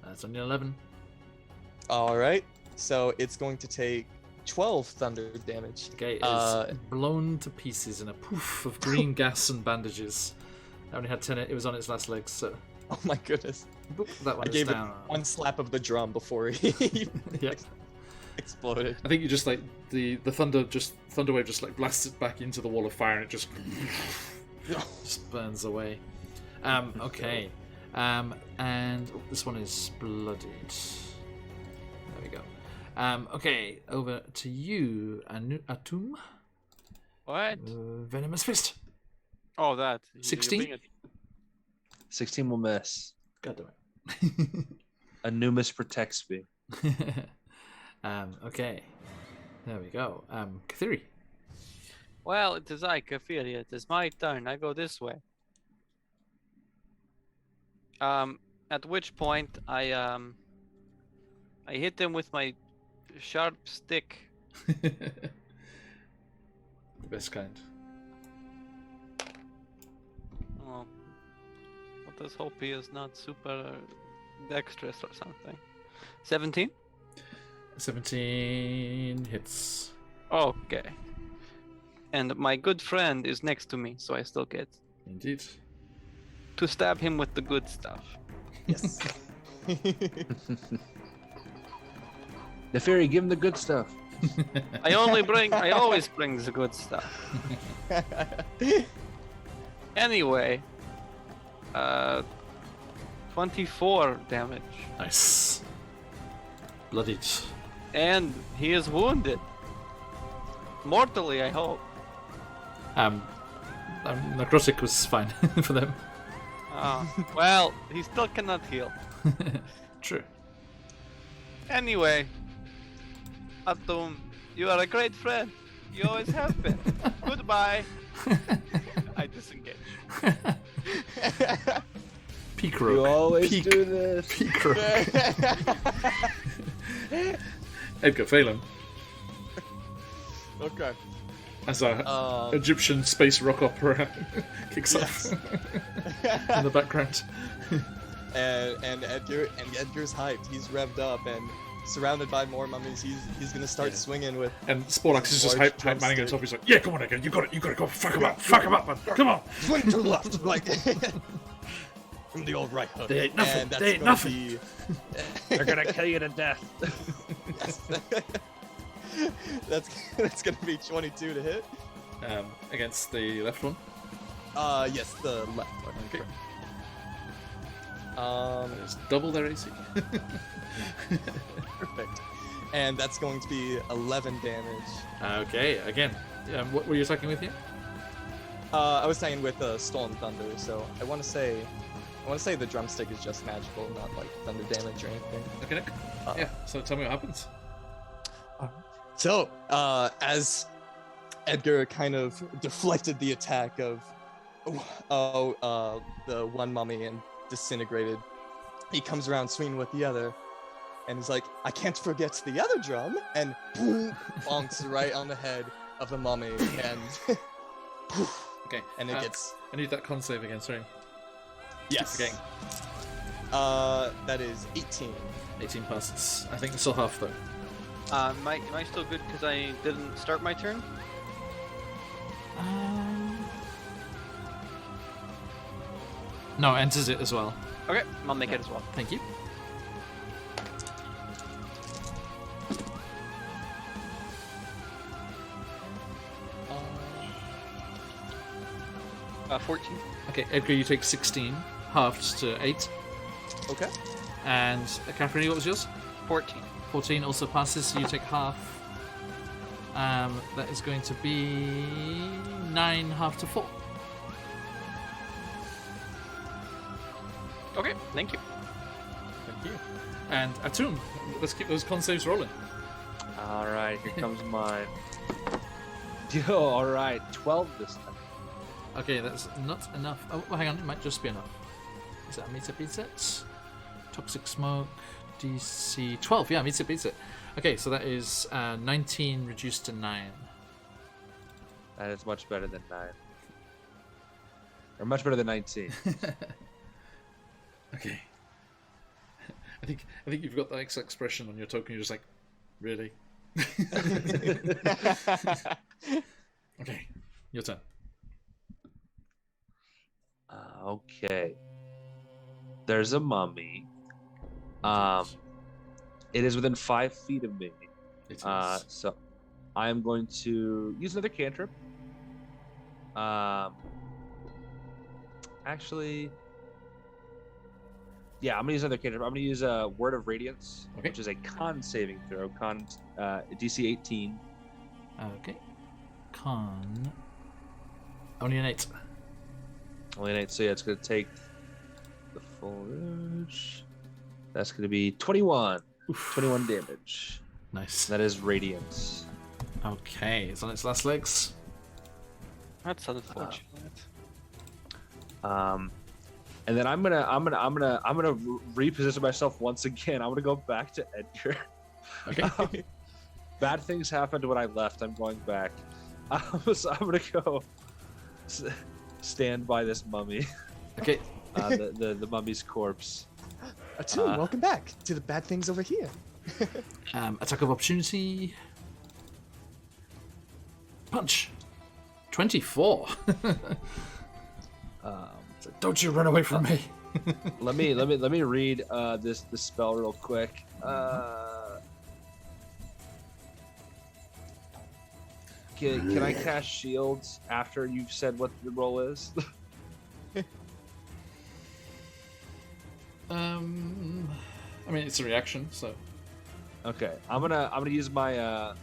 Speaker 1: That's only 11.
Speaker 2: All right. So it's going to take 12 thunder damage.
Speaker 1: Okay, it is blown to pieces in a poof of green gas and bandages. It only had 10. It was on its last legs, so.
Speaker 2: Oh my goodness.
Speaker 1: Boop, that one
Speaker 2: I
Speaker 1: is
Speaker 2: gave
Speaker 1: down.
Speaker 2: it one slap of the drum before he
Speaker 1: Yeah.
Speaker 2: exploded.
Speaker 1: I think you just like the thunder wave just like blasts it back into the wall of fire and it just burns away. Okay. And this one is bloodied. There we go. Okay, over to you, Atum.
Speaker 4: What?
Speaker 1: Venomous fist.
Speaker 4: Oh, that.
Speaker 1: 16?
Speaker 3: 16 will miss.
Speaker 1: God damn
Speaker 3: Anumis protects me.
Speaker 1: it. Okay. There we go. Kathiri.
Speaker 4: Well, it is I, Kafiri. It is my turn. I go this way. At which point I hit him with my sharp stick.
Speaker 1: The best kind.
Speaker 4: Oh, let us hope he is not super dexterous or something. 17?
Speaker 1: 17 hits.
Speaker 4: Okay. And my good friend is next to me, so I still get
Speaker 1: Indeed.
Speaker 4: to stab him with the good stuff.
Speaker 2: Yes.
Speaker 3: The fairy, give him the good stuff.
Speaker 4: I always bring the good stuff. Anyway, 24 damage.
Speaker 1: Nice. Bloodied.
Speaker 4: And he is wounded. Mortally, I hope.
Speaker 1: Necrotic was fine for them.
Speaker 4: Well, he still cannot heal.
Speaker 1: True.
Speaker 4: Anyway, Atum, you are a great friend. You always have been. Goodbye. I disengage.
Speaker 1: Peak
Speaker 3: You
Speaker 1: rogue.
Speaker 3: always
Speaker 1: Peak,
Speaker 3: do this.
Speaker 1: peak rogue. Edgar Phelan.
Speaker 2: Okay.
Speaker 1: As a Egyptian space rock opera kicks off in the background.
Speaker 2: and Edgar's hyped. He's revved up and surrounded by more mummies. He's gonna start swinging with.
Speaker 1: And Sporlax is just
Speaker 2: large
Speaker 1: hype manning on
Speaker 2: drumstick.
Speaker 1: top. He's like, "Yeah, come on, Edgar, you got it, go, fuck him up, man, come on."
Speaker 2: Swing to the left, like from the old right hook.
Speaker 1: They ain't nothing.
Speaker 2: And that's
Speaker 1: They ain't
Speaker 2: gonna
Speaker 1: nothing.
Speaker 2: be-
Speaker 3: They're gonna kill you to death.
Speaker 2: that's gonna be 22 to hit.
Speaker 1: Against the left one.
Speaker 2: Yes, the left one.
Speaker 1: Okay.
Speaker 2: It's
Speaker 1: Double their AC.
Speaker 2: perfect. And that's going to be 11 damage.
Speaker 1: Okay, again. What were you attacking with here?
Speaker 2: I was saying with Stolen Thunder, so I want to say the drumstick is just magical, not like thunder damage or anything.
Speaker 1: Okay, Nick. Yeah, so tell me what happens.
Speaker 2: So, as Edgar kind of deflected the attack of the one mummy and disintegrated he comes around swinging with the other, and he's like, I can't forget the other drum, and boom, bonks right on the head of the mummy, and
Speaker 1: Okay.
Speaker 2: and it gets.
Speaker 1: I need that con save again. Sorry.
Speaker 2: Yes.
Speaker 1: Keep forgetting.
Speaker 2: That is 18.
Speaker 1: 18 passes. I think it's still half though.
Speaker 4: Am I still good because I didn't start my turn?
Speaker 1: No, enters it as well.
Speaker 4: Okay, I'll make it as well.
Speaker 1: Thank you.
Speaker 4: 14.
Speaker 1: Okay, Edgar, you take 16, halved to 8.
Speaker 2: Okay.
Speaker 1: And Catherine, what was yours?
Speaker 4: 14.
Speaker 1: 14 also passes, so you take half. That is going to be 9 half to 4.
Speaker 4: Okay, thank you.
Speaker 1: Thank you. And Atum, let's keep those con saves rolling.
Speaker 3: All right, here comes mine. Yo, all right, 12 this time.
Speaker 1: Okay, that's not enough. Oh, well, hang on, it might just be enough. Is that a meter beats it? Toxic smoke, DC 12. Yeah, meter beats it. Okay, so that is 19 reduced to 9.
Speaker 3: That is much better than 9. Or much better than 19.
Speaker 1: Okay. I think you've got that expression on your token. You're just like, really? Okay, your turn.
Speaker 3: Okay. There's a mummy. It is within 5 feet of me.
Speaker 1: It is.
Speaker 3: So I am going to use another cantrip. Actually, yeah, I'm gonna use another cantrip. I'm gonna use a Word of Radiance,
Speaker 1: Okay.
Speaker 3: which is a con saving throw. Con DC 18.
Speaker 1: Okay. Con. Only an 8.
Speaker 3: Only an 8. So yeah, it's gonna take the full. That's gonna be 21.
Speaker 1: Oof.
Speaker 3: 21 damage.
Speaker 1: Nice.
Speaker 3: That is Radiance.
Speaker 1: Okay, it's on its last legs.
Speaker 4: That's unfortunate.
Speaker 3: And then I'm gonna reposition myself once again. I'm gonna go back to Edgar.
Speaker 1: Okay.
Speaker 3: Bad things happened when I left. I'm going back. So I'm gonna go stand by this mummy,
Speaker 1: Okay.
Speaker 3: the mummy's corpse.
Speaker 2: Atum, welcome back to the bad things over here.
Speaker 1: Attack of opportunity. Punch. 24. Don't you run away from me.
Speaker 3: Let me read this spell real quick. Can I cast shields after you've said what the roll is?
Speaker 1: I mean, it's a reaction, so.
Speaker 3: Okay, I'm gonna use my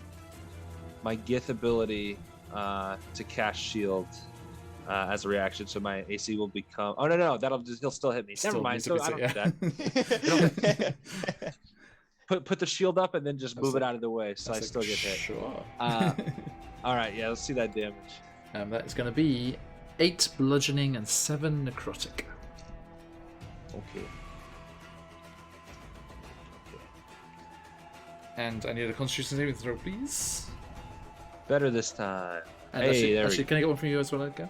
Speaker 3: my Gith ability to cast shield as a reaction, so my AC will become. Oh no, he'll still hit me. Never mind. So I don't do that. Put the shield up and then just move it out of the way, so I still get hit.
Speaker 1: Sure.
Speaker 3: All right, yeah, let's see that damage.
Speaker 1: That is going to be 8 bludgeoning and 7 necrotic.
Speaker 3: Okay.
Speaker 1: And I need a Constitution saving throw, please.
Speaker 3: Better this time.
Speaker 1: And
Speaker 3: Hey, there we
Speaker 1: actually,
Speaker 3: go.
Speaker 1: can I get one from you as well, Edgar?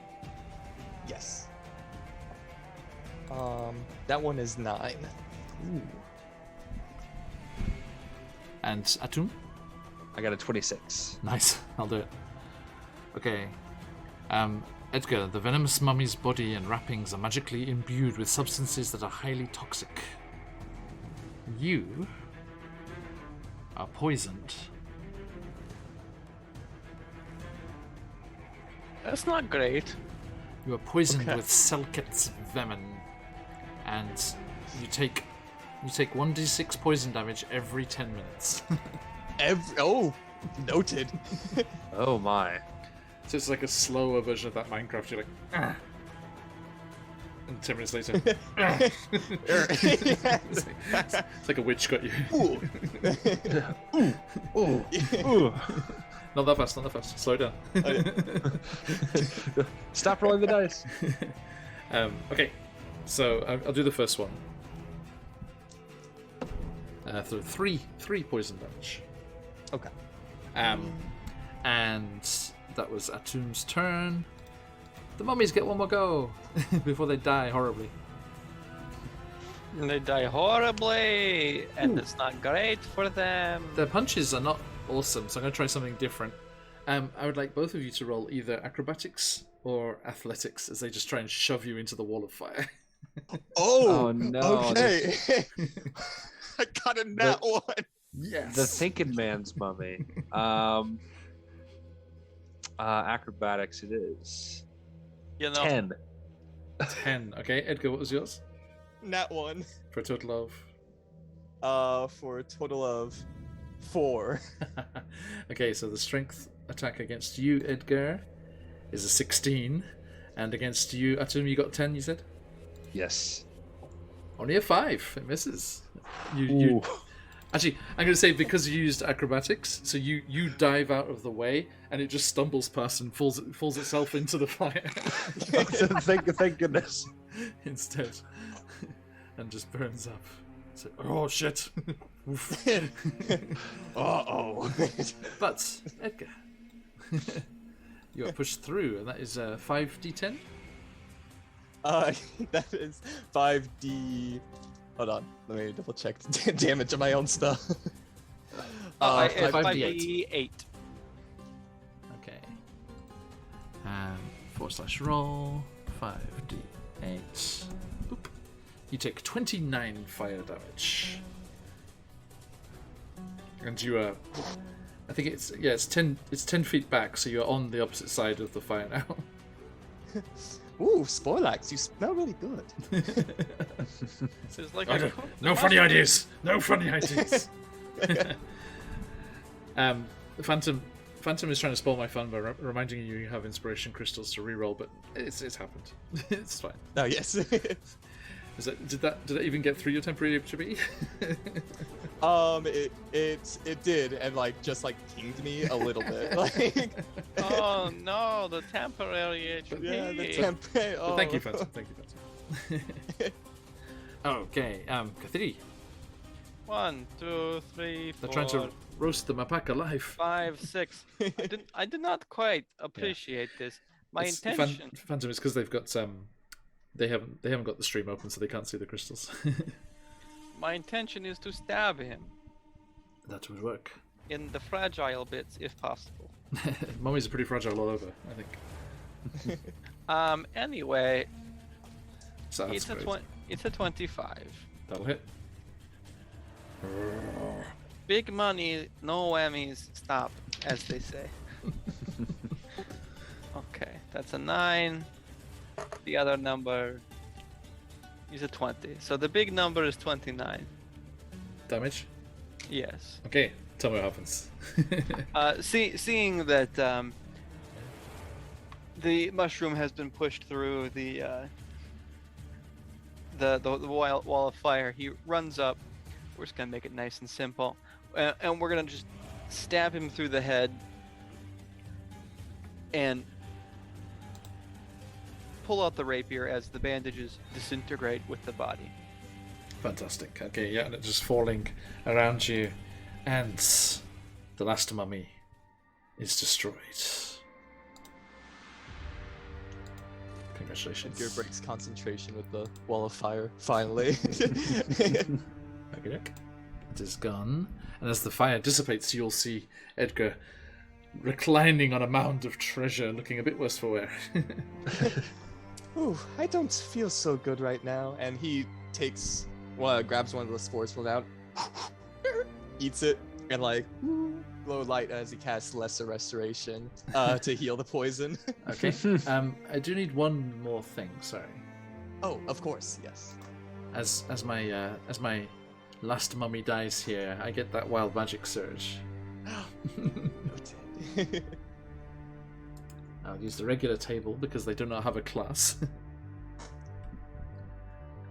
Speaker 2: Yes. That one is 9.
Speaker 1: Ooh. And Atum?
Speaker 3: I got a 26.
Speaker 1: Nice, I'll do it. Okay. Edgar, the venomous mummy's body and wrappings are magically imbued with substances that are highly toxic. You are poisoned.
Speaker 4: That's not great.
Speaker 1: You are poisoned
Speaker 2: Okay.
Speaker 1: with Selket's venom, and you take 1d6 poison damage every 10 minutes.
Speaker 2: Noted.
Speaker 3: Oh my.
Speaker 1: So it's like a slower version of that Minecraft. You're like, "Argh." And 10 minutes later, "Argh." it's like a witch got you.
Speaker 3: Ooh.
Speaker 1: Not that fast, not that fast. Slow down.
Speaker 3: Stop rolling the dice.
Speaker 1: Okay, so I'll do the first one. through three poison damage.
Speaker 2: Okay.
Speaker 1: And that was Atum's turn. The mummies get one more go before they die horribly.
Speaker 4: They die horribly, and it's not great for them.
Speaker 1: Their punches are not awesome, so I'm going to try something different. I would like both of you to roll either acrobatics or athletics as they just try and shove you into the wall of fire.
Speaker 2: Oh
Speaker 3: no.
Speaker 2: Okay. I got a nat one.
Speaker 1: Yes.
Speaker 3: The thinking man's mummy. Acrobatics it is. 10.
Speaker 1: 10. Okay, Edgar, what was yours?
Speaker 2: Nat one.
Speaker 1: For a total
Speaker 2: For a total of 4.
Speaker 1: Okay, so the strength attack against you, Edgar, is a 16. And against you, Atum, you got 10, you said?
Speaker 3: Yes.
Speaker 1: Only a 5. It misses. You Actually, I'm going to say because you used acrobatics, so you dive out of the way, and it just stumbles past and falls itself into the fire.
Speaker 3: Thank goodness.
Speaker 1: Instead. And just burns up. So, oh, shit.
Speaker 2: Uh-oh.
Speaker 1: But, Edgar, you are pushed through, and that is 5d10?
Speaker 2: That is 5d... Hold on, let me double check the damage of my own stuff.
Speaker 4: It's
Speaker 1: 5d8.
Speaker 4: 5d8.
Speaker 1: Okay. 4/roll, 5d8. Oop. You take 29 fire damage. And you are... I think it's 10 feet back, so you're on the opposite side of the fire now.
Speaker 2: Ooh, Sporlax, you smell really good.
Speaker 4: This is like
Speaker 1: No funny ideas! No funny ideas! Phantom is trying to spoil my fun by reminding you have inspiration crystals to reroll, but it's happened. It's fine.
Speaker 2: Oh, yes.
Speaker 1: Did that even get through your temporary HP?
Speaker 2: It did, and just pinged me a little bit.
Speaker 4: Oh no, the temporary HP.
Speaker 2: Yeah, the temporary. Oh.
Speaker 1: Thank you, Phantom. Okay, Kathiri.
Speaker 4: 1, 2, 3, 4.
Speaker 1: They're trying to roast the Mapak alive.
Speaker 4: 5, 6. I did not quite appreciate this. My intention.
Speaker 1: Phantom is because they've got they haven't got the stream open, so they can't see the crystals.
Speaker 4: My intention is to stab him
Speaker 1: That would work.
Speaker 4: in the fragile bits, if possible.
Speaker 1: Mummies are pretty fragile all over, I think.
Speaker 4: Anyway,
Speaker 1: So that's
Speaker 4: it's a 25.
Speaker 1: That'll hit.
Speaker 4: Big money, no whammies, stop, as they say. Okay, that's a 9. The other number is a 20. So the big number is 29.
Speaker 1: Damage?
Speaker 4: Yes.
Speaker 1: Okay, tell me what happens.
Speaker 4: Seeing that the mushroom has been pushed through the wall of fire, he runs up. We're just gonna make it nice and simple, and we're gonna just stab him through the head and pull out the rapier as the bandages disintegrate with the body.
Speaker 1: Fantastic. Okay, yeah, and it's just falling around you, and the last mummy is destroyed. Congratulations.
Speaker 2: Edgar breaks concentration with the wall of fire, finally.
Speaker 1: Okay, it is gone, and as the fire dissipates, you'll see Edgar reclining on a mound of treasure, looking a bit worse for wear.
Speaker 2: Ooh, I don't feel so good right now. And he grabs one of the spores from out, eats it, and glow light as he casts Lesser Restoration to heal the poison.
Speaker 1: Okay. I do need one more thing. Sorry.
Speaker 2: Oh, of course, yes.
Speaker 1: As my last mummy dies here, I get that wild magic surge.
Speaker 2: Noted.
Speaker 1: I'll use the regular table because they do not have a class.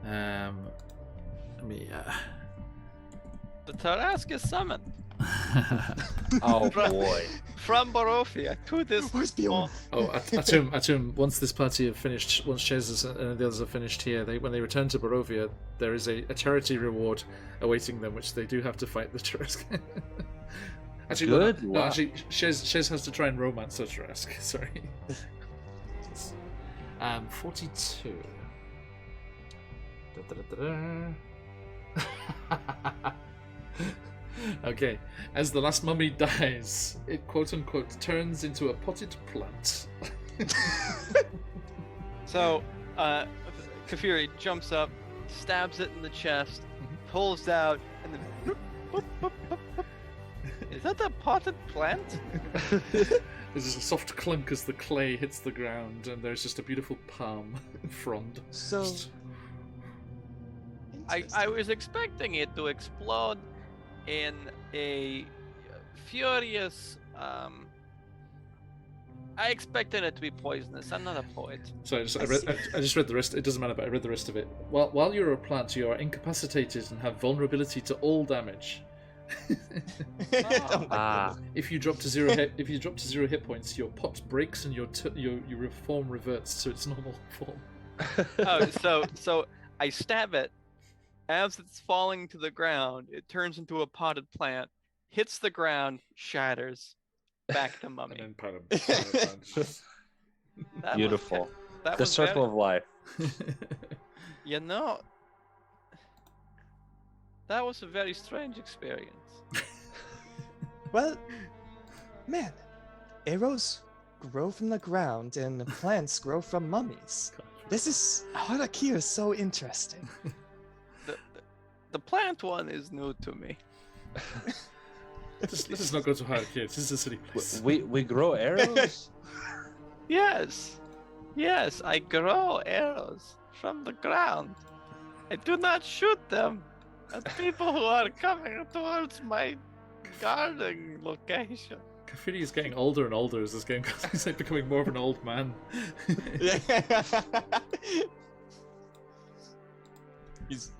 Speaker 1: Let me.
Speaker 4: The Tarask is summoned.
Speaker 3: Oh boy.
Speaker 4: from Barovia to this.
Speaker 2: Where's Bjorn?
Speaker 1: Oh, Atum, once this party have finished, once Shez and the others have finished here, when they return to Barovia, there is a charity reward awaiting them, which they do have to fight the Turesk. Actually,
Speaker 3: Good.
Speaker 1: No, actually, Shez has to try and romance the Turesk. Sorry. 42. Okay, as the last mummy dies, it quote-unquote turns into a potted plant.
Speaker 4: So, Kafiri jumps up, stabs it in the chest, pulls out, and then. Boop, boop, boop, boop. Is that a potted plant?
Speaker 1: There's just a soft clunk as the clay hits the ground, and there's just a beautiful palm frond.
Speaker 2: So,
Speaker 4: I was expecting it to explode in a furious. I expected it to be poisonous. I'm not a poet.
Speaker 1: So I just read the rest. It doesn't matter, but I read the rest of it. While you're a plant, you are incapacitated and have vulnerability to all damage. If you drop to 0 hit points, your pot breaks and your form reverts to its normal form.
Speaker 4: So I stab it. As it's falling to the ground, it turns into a potted plant, hits the ground, shatters, back to mummy.
Speaker 1: And then
Speaker 3: Beautiful.
Speaker 4: That
Speaker 3: The
Speaker 4: was
Speaker 3: circle of life.
Speaker 4: You know, that was a very strange experience.
Speaker 2: well, man, arrows grow from the ground and plants grow from mummies. Harakir is so interesting.
Speaker 4: The plant one is new to me.
Speaker 1: Let us not go to Harakir. This is a silly place.
Speaker 3: We grow arrows?
Speaker 4: Yes, I grow arrows from the ground. I do not shoot them at people who are coming towards my garden location.
Speaker 1: Kafiri is getting older and older as this game goes. He's like becoming more of an old man.
Speaker 2: He's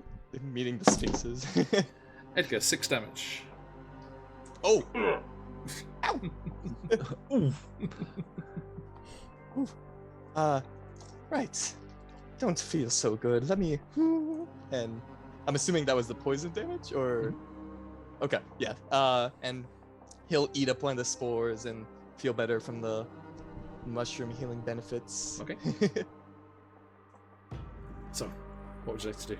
Speaker 2: meeting the sphinxes.
Speaker 1: Edgar, 6 damage.
Speaker 2: Oh! Ow! Right. Don't feel so good. Let me. And I'm assuming that was the poison damage, or. Okay, yeah. And he'll eat up one of the spores and feel better from the mushroom healing benefits.
Speaker 1: Okay. So, what would you like to do?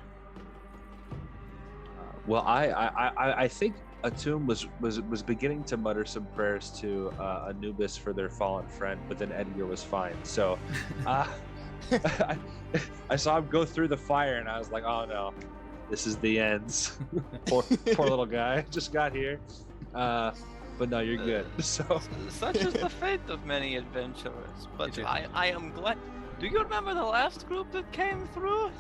Speaker 3: Well, I think Atum was beginning to mutter some prayers to Anubis for their fallen friend, but then Edgar was fine. So I saw him go through the fire, and I was like, oh no, this is the ends. poor little guy just got here. But no, you're good. So
Speaker 4: such is the fate of many adventurers. But I am glad. Do you remember the last group that came through?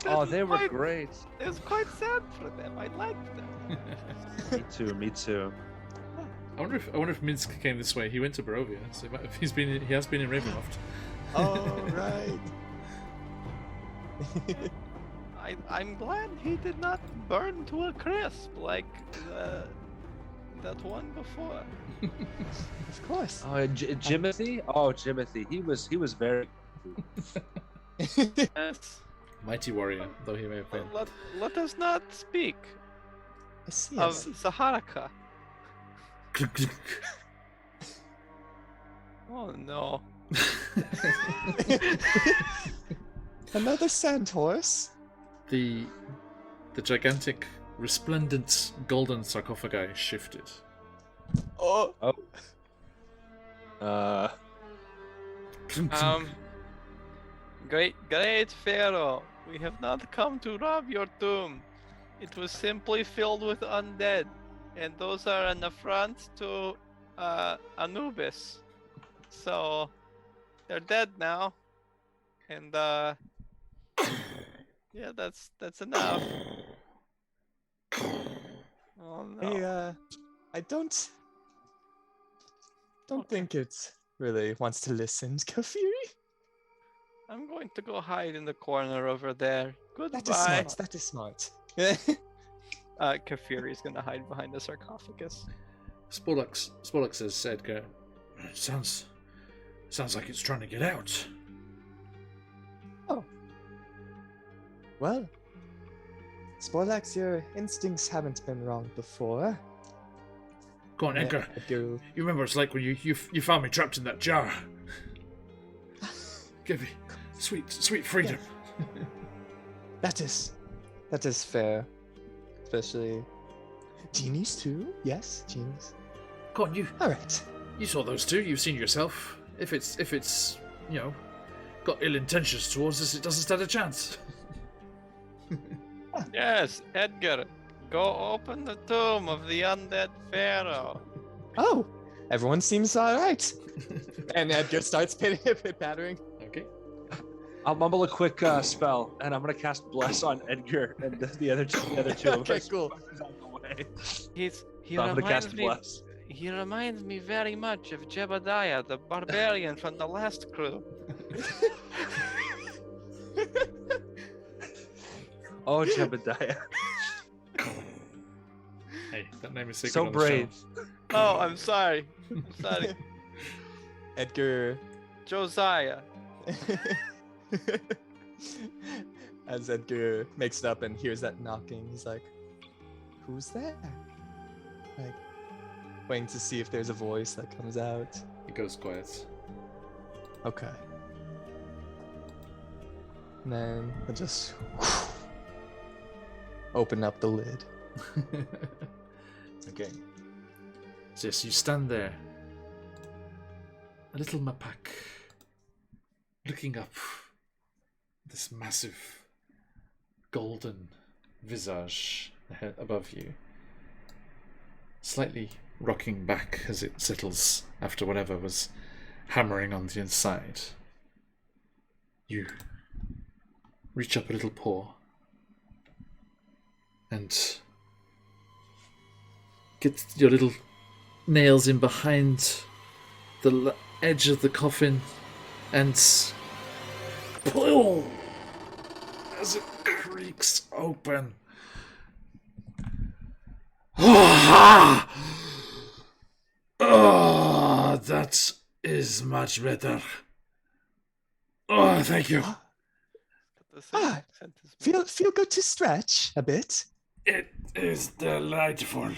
Speaker 3: Oh, they were great.
Speaker 4: It was quite sad for them. I liked them.
Speaker 3: Me too.
Speaker 1: I wonder if Minsk came this way. He went to Barovia, so he has been in Ravenloft.
Speaker 2: Oh right.
Speaker 4: I'm glad he did not burn to a crisp like that one before.
Speaker 2: Of course.
Speaker 3: Oh, Jimothy? Oh, Jimothy. He was very.
Speaker 4: Yes.
Speaker 1: Mighty warrior, though he may have been.
Speaker 4: Let us not speak
Speaker 2: I see.
Speaker 4: of Saharaka. Oh no.
Speaker 2: Another sand horse.
Speaker 1: The gigantic, resplendent golden sarcophagi shifted.
Speaker 2: Oh.
Speaker 4: Great Pharaoh, we have not come to rob your tomb. It was simply filled with undead, and those are an affront to Anubis. So they're dead now, and yeah, that's enough. Oh no.
Speaker 2: I don't think it really wants to listen, Kafiri.
Speaker 4: I'm going to go hide in the corner over there. Goodbye.
Speaker 2: That is smart.
Speaker 4: Kafiri is going to hide behind the sarcophagus.
Speaker 1: Sporlux says, Edgar, it sounds like it's trying to get out.
Speaker 2: Oh. Well, Sporlax, your instincts haven't been wrong before.
Speaker 1: Go on, Edgar. You remember it's like when you found me trapped in that jar. Give me sweet freedom.
Speaker 2: That is fair. Especially genies too. Yes, genies.
Speaker 1: Go on,
Speaker 2: All right.
Speaker 1: You saw those two. You've seen yourself. If it's got ill intentions towards us, it doesn't stand a chance.
Speaker 4: Yes, Edgar, go open the tomb of the undead pharaoh.
Speaker 2: Oh, everyone seems all right. And Edgar starts pattering.
Speaker 1: Okay.
Speaker 3: I'll mumble a quick spell, and I'm gonna cast Bless on Edgar and the other two of
Speaker 2: Okay,
Speaker 3: us.
Speaker 2: cool.
Speaker 4: He
Speaker 3: So I'm gonna cast
Speaker 4: reminds me.
Speaker 3: Bless.
Speaker 4: He reminds me very much of Jebediah, the barbarian from the last crew.
Speaker 3: Oh, Jebediah.
Speaker 1: Hey, that name is secret
Speaker 3: So
Speaker 1: on the
Speaker 3: brave.
Speaker 1: show.
Speaker 4: Oh, I'm sorry. Sorry.
Speaker 2: Edgar.
Speaker 4: Josiah.
Speaker 2: As Edgar makes it up and hears that knocking, he's like, "Who's there?" Like, waiting to see if there's a voice that comes out.
Speaker 1: It goes quiet.
Speaker 2: Okay. And then I just open up the lid.
Speaker 1: Okay. So yes, you stand there, a little Mapak, looking up this massive golden visage above you, slightly rocking back as it settles after whatever was hammering on the inside. You reach up a little paw and get your little nails in behind the edge of the coffin and pull as it creaks open. Oh, that is much better. Oh, thank you.
Speaker 2: Feel good to stretch a bit.
Speaker 1: It is delightful.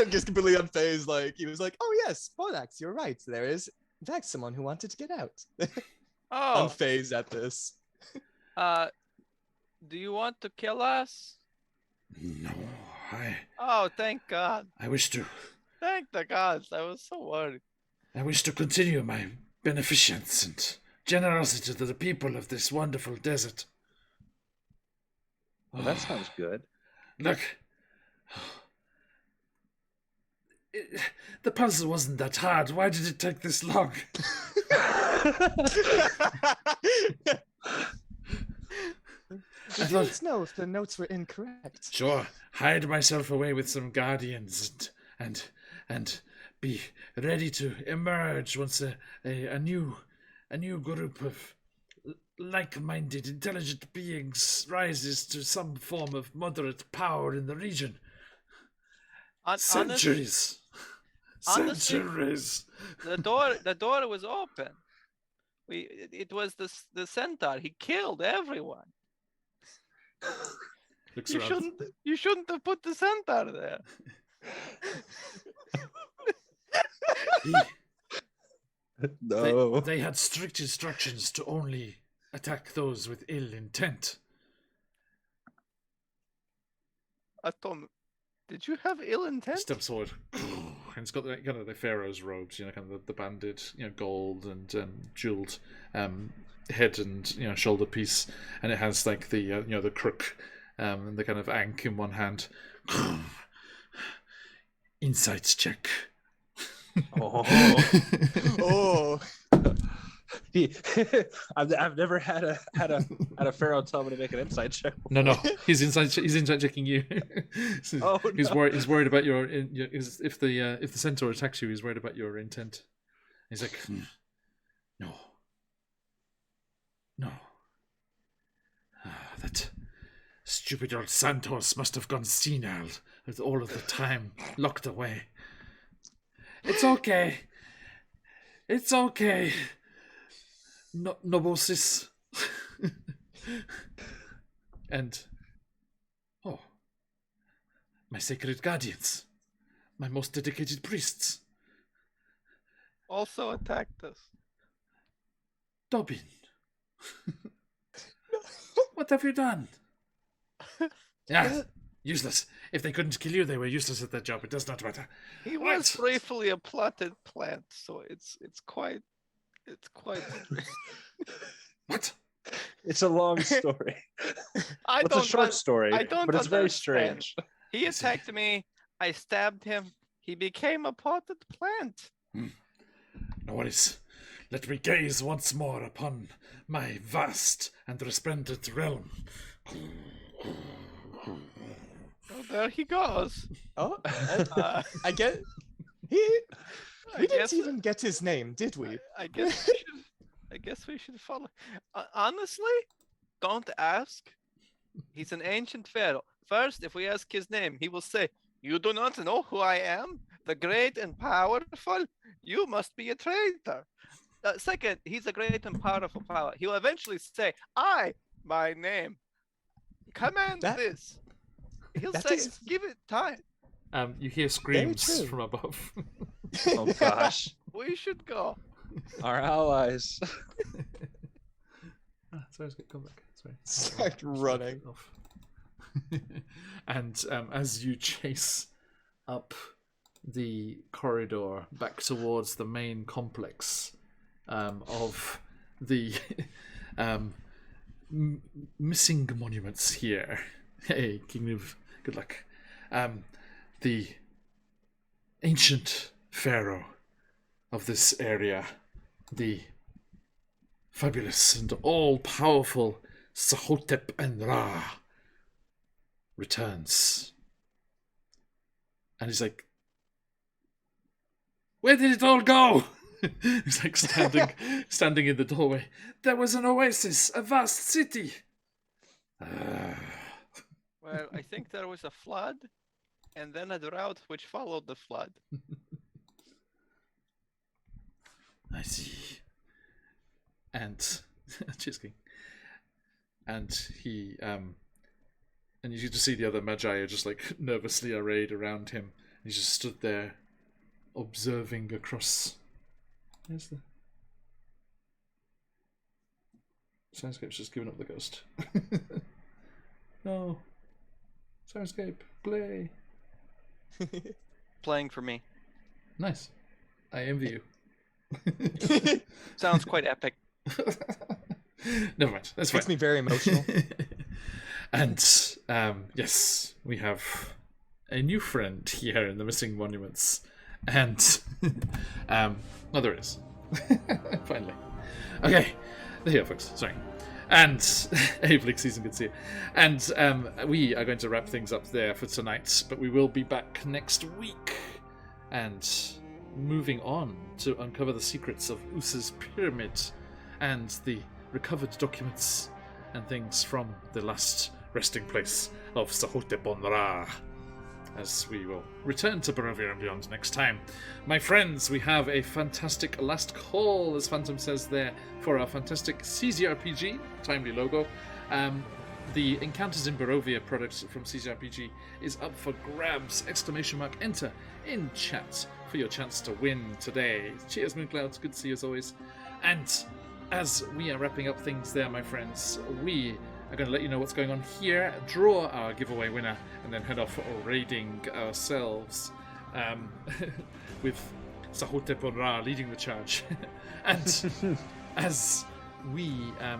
Speaker 2: Just completely unfazed, like he was like, "Oh yes, Bodax, you're right. There is in fact someone who wanted to get out."
Speaker 4: Oh,
Speaker 2: Unfazed at this.
Speaker 4: do you want to kill us?
Speaker 1: No,
Speaker 4: Oh, thank God.
Speaker 1: I wish to.
Speaker 4: Thank the gods. I was so worried.
Speaker 1: I wish to continue my beneficence and generosity to the people of this wonderful desert.
Speaker 3: Well, that sounds good.
Speaker 1: Look, the puzzle wasn't that hard. Why did it take this long?
Speaker 2: Did you let us know if the notes were incorrect?
Speaker 1: Sure, hide myself away with some guardians and be ready to emerge once a new group of like-minded, intelligent beings rises to some form of moderate power in the region. Centuries.
Speaker 4: Honestly,
Speaker 1: Centuries.
Speaker 4: the door was open. It was the centaur. He killed everyone.
Speaker 1: Looks
Speaker 4: You
Speaker 1: around.
Speaker 4: shouldn't have put the centaur there.
Speaker 3: No.
Speaker 1: They had strict instructions to only attack those with ill intent.
Speaker 4: Atom, did you have ill intent?
Speaker 1: Steps forward, and it's got the, kind of the pharaoh's robes, kind of the banded, gold and jeweled head and shoulder piece, and it has like the the crook and the kind of ankh in one hand. Insights check.
Speaker 3: Oh.
Speaker 2: Oh,
Speaker 3: I've never had a pharaoh tell me to make an insight check.
Speaker 1: No, he's inside checking you.
Speaker 3: Oh,
Speaker 1: He's
Speaker 3: no.
Speaker 1: worried. He's worried about if the centaur attacks you. He's worried about your intent. He's like, no. That Stupid old Santos must have gone senile with all of the time locked away. It's okay. It's okay. No, Nobosis. And... Oh. My sacred guardians. My most dedicated priests.
Speaker 4: Also attacked us.
Speaker 1: Dobbin. What have you done? Yeah, useless. If they couldn't kill you, they were useless at their job. It does not matter.
Speaker 4: He
Speaker 1: Right.
Speaker 4: was briefly a plotted plant, so it's quite
Speaker 1: What?
Speaker 3: It's a long story.
Speaker 4: I
Speaker 3: It's a
Speaker 4: don't
Speaker 3: short
Speaker 4: un-
Speaker 3: story,
Speaker 4: I don't
Speaker 3: but it's very
Speaker 4: understand.
Speaker 3: strange.
Speaker 4: He attacked me. I stabbed him. He became a potted plant.
Speaker 1: No worries. Let me gaze once more upon my vast and resplendent realm.
Speaker 4: Oh, there he goes.
Speaker 2: Oh,
Speaker 4: Uh,
Speaker 2: I get. We
Speaker 4: I
Speaker 2: didn't
Speaker 4: guess
Speaker 2: even get his name, did we?
Speaker 4: I guess we should follow. Honestly, don't ask. He's an ancient pharaoh. First, if we ask his name, he will say, "You do not know who I am, the great and powerful. You must be a traitor." Second, he's a great and powerful power. He will eventually say, my name, command
Speaker 2: That-
Speaker 4: this. He'll
Speaker 2: that
Speaker 4: say,
Speaker 2: is-
Speaker 4: give it time.
Speaker 1: You hear screams
Speaker 2: true.
Speaker 1: from above.
Speaker 3: Oh gosh,
Speaker 4: We should go.
Speaker 3: our allies.
Speaker 1: Sorry, let's come back. Sorry.
Speaker 2: Start running.
Speaker 1: Off. And as you chase up the corridor back towards the main complex of the missing monuments here. Hey, King of good luck. The ancient pharaoh of this area, the fabulous and all-powerful Sahotep and Ra, returns. And he's like, where did it all go? He's like standing in the doorway. There was an oasis, a vast city.
Speaker 4: Well, I think there was a flood, and then a drought which followed the flood.
Speaker 1: I see. And cheers, King. And he and you just see the other magi are just like nervously arrayed around him. He just stood there observing across. Where's the Soundscape's just giving up the ghost. No. Soundscape, play.
Speaker 4: Playing for me.
Speaker 1: Nice. I envy you.
Speaker 4: Sounds quite epic.
Speaker 1: Never mind. That's fine.
Speaker 2: Makes me very emotional.
Speaker 1: And yes, we have a new friend here in the missing monuments, and well, there is. Finally. Okay, there you are, folks. Sorry. And hey, Bleak Season, good to see you. And we are going to wrap things up there for tonight, but we will be back next week, and moving on to uncover the secrets of Usa's pyramid and the recovered documents and things from the last resting place of Sahotep-on-Ra, as we will return to Barovia and Beyond next time. My friends, we have a fantastic last call, as Phantom says there, for our fantastic CZRPG, timely logo. The Encounters in Barovia product from CZRPG is up for grabs! ! Enter in chat for your chance to win today. Cheers, Moonclouds, good to see you as always. And as we are wrapping up things there, my friends, we are going to let you know what's going on here, draw our giveaway winner, and then head off raiding ourselves with Sahotep-on-Ra leading the charge. And as we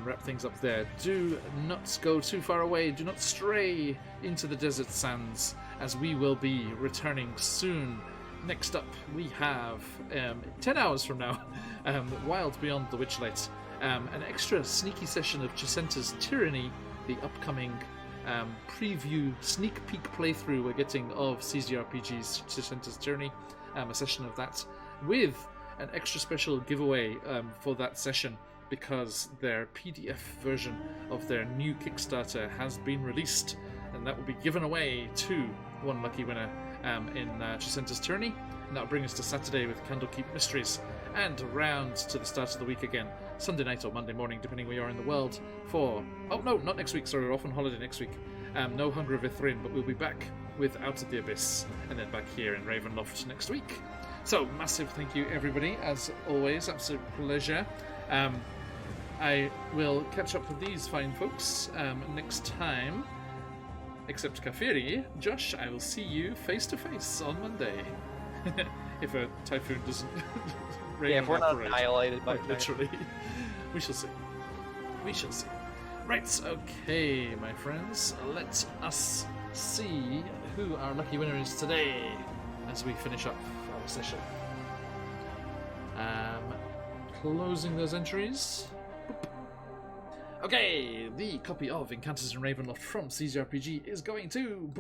Speaker 1: wrap things up there, do not go too far away, do not stray into the desert sands, as we will be returning soon. Next up, we have 10 hours from now, Wild Beyond the Witchlight, an extra sneaky session of Chicenta's Tyranny, the upcoming preview sneak peek playthrough we're getting of CZRPG's Chicenta's Tyranny, a session of that with an extra special giveaway for that session because their PDF version of their new Kickstarter has been released, and that will be given away to one lucky winner in Chisente's Tyranny. And that'll bring us to Saturday with Candlekeep Mysteries, and round to the start of the week again, Sunday night or Monday morning, depending where you are in the world, for... Oh, no, not next week, sorry, we're off on holiday next week. No Hunger of Ithrin, but we'll be back with Out of the Abyss, and then back here in Ravenloft next week. So, massive thank you, everybody, as always, absolute pleasure. I will catch up with these fine folks next time. Except Kafiri, Josh, I will see you face to face on Monday. If a typhoon doesn't rain.
Speaker 4: Yeah, if we're not
Speaker 1: operate.
Speaker 4: annihilated by
Speaker 1: Like, literally. We shall see. We shall see. Right, okay, my friends. Let us see who our lucky winner is today as we finish up our session. Closing those entries. Okay, the copy of Encounters in Ravenloft from CZRPG is going to...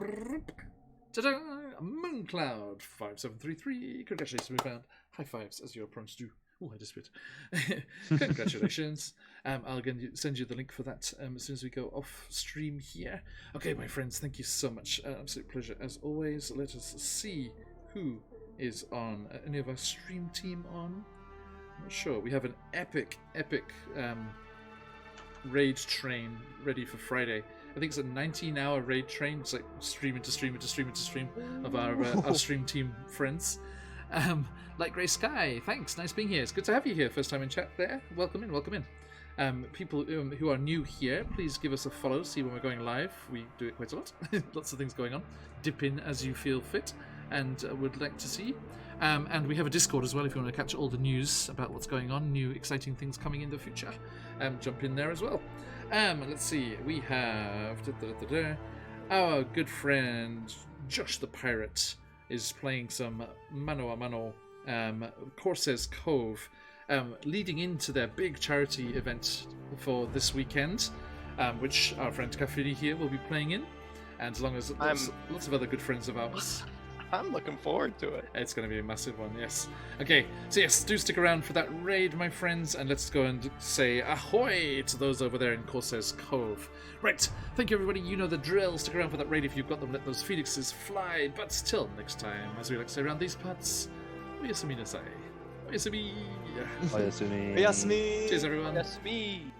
Speaker 1: Ta-da! Mooncloud 5733. Congratulations, we found high fives as you're prone to do. Oh, I just spit. Congratulations. I'll again send you the link for that as soon as we go off stream here. Okay, my friends, thank you so much. Absolute pleasure as always. Let us see who is on. Any of our stream team on? I'm not sure. We have an epic raid train ready for Friday. I think it's a 19-hour raid train. It's like stream into stream into stream into stream of our stream team friends. Like Grey Sky, thanks. Nice being here. It's good to have you here. First time in chat there. Welcome in, welcome in. People who are new here, please give us a follow. See when we're going live. We do it quite a lot. Lots of things going on. Dip in as you feel fit and would like to see. And we have a Discord as well if you want to catch all the news about what's going on, new exciting things coming in the future. Jump in there as well. Let's see, we have our good friend Josh the Pirate is playing some mano a mano Corsair's Cove, leading into their big charity event for this weekend, which our friend Kafiri here will be playing in, and as long as lots of other good friends of ours.
Speaker 4: I'm looking forward to it.
Speaker 1: It's going to be a massive one, yes. Okay, so yes, do stick around for that raid, my friends, and let's go and say ahoy to those over there in Corsair's Cove. Right, thank you, everybody. You know the drill. Stick around for that raid if you've got them. Let those phoenixes fly. But till next time, as we like to say around these parts, oyasumi nasai. Oyasumi.
Speaker 3: Oyasumi.
Speaker 2: Oyasumi.
Speaker 1: Cheers, everyone.
Speaker 4: That's me.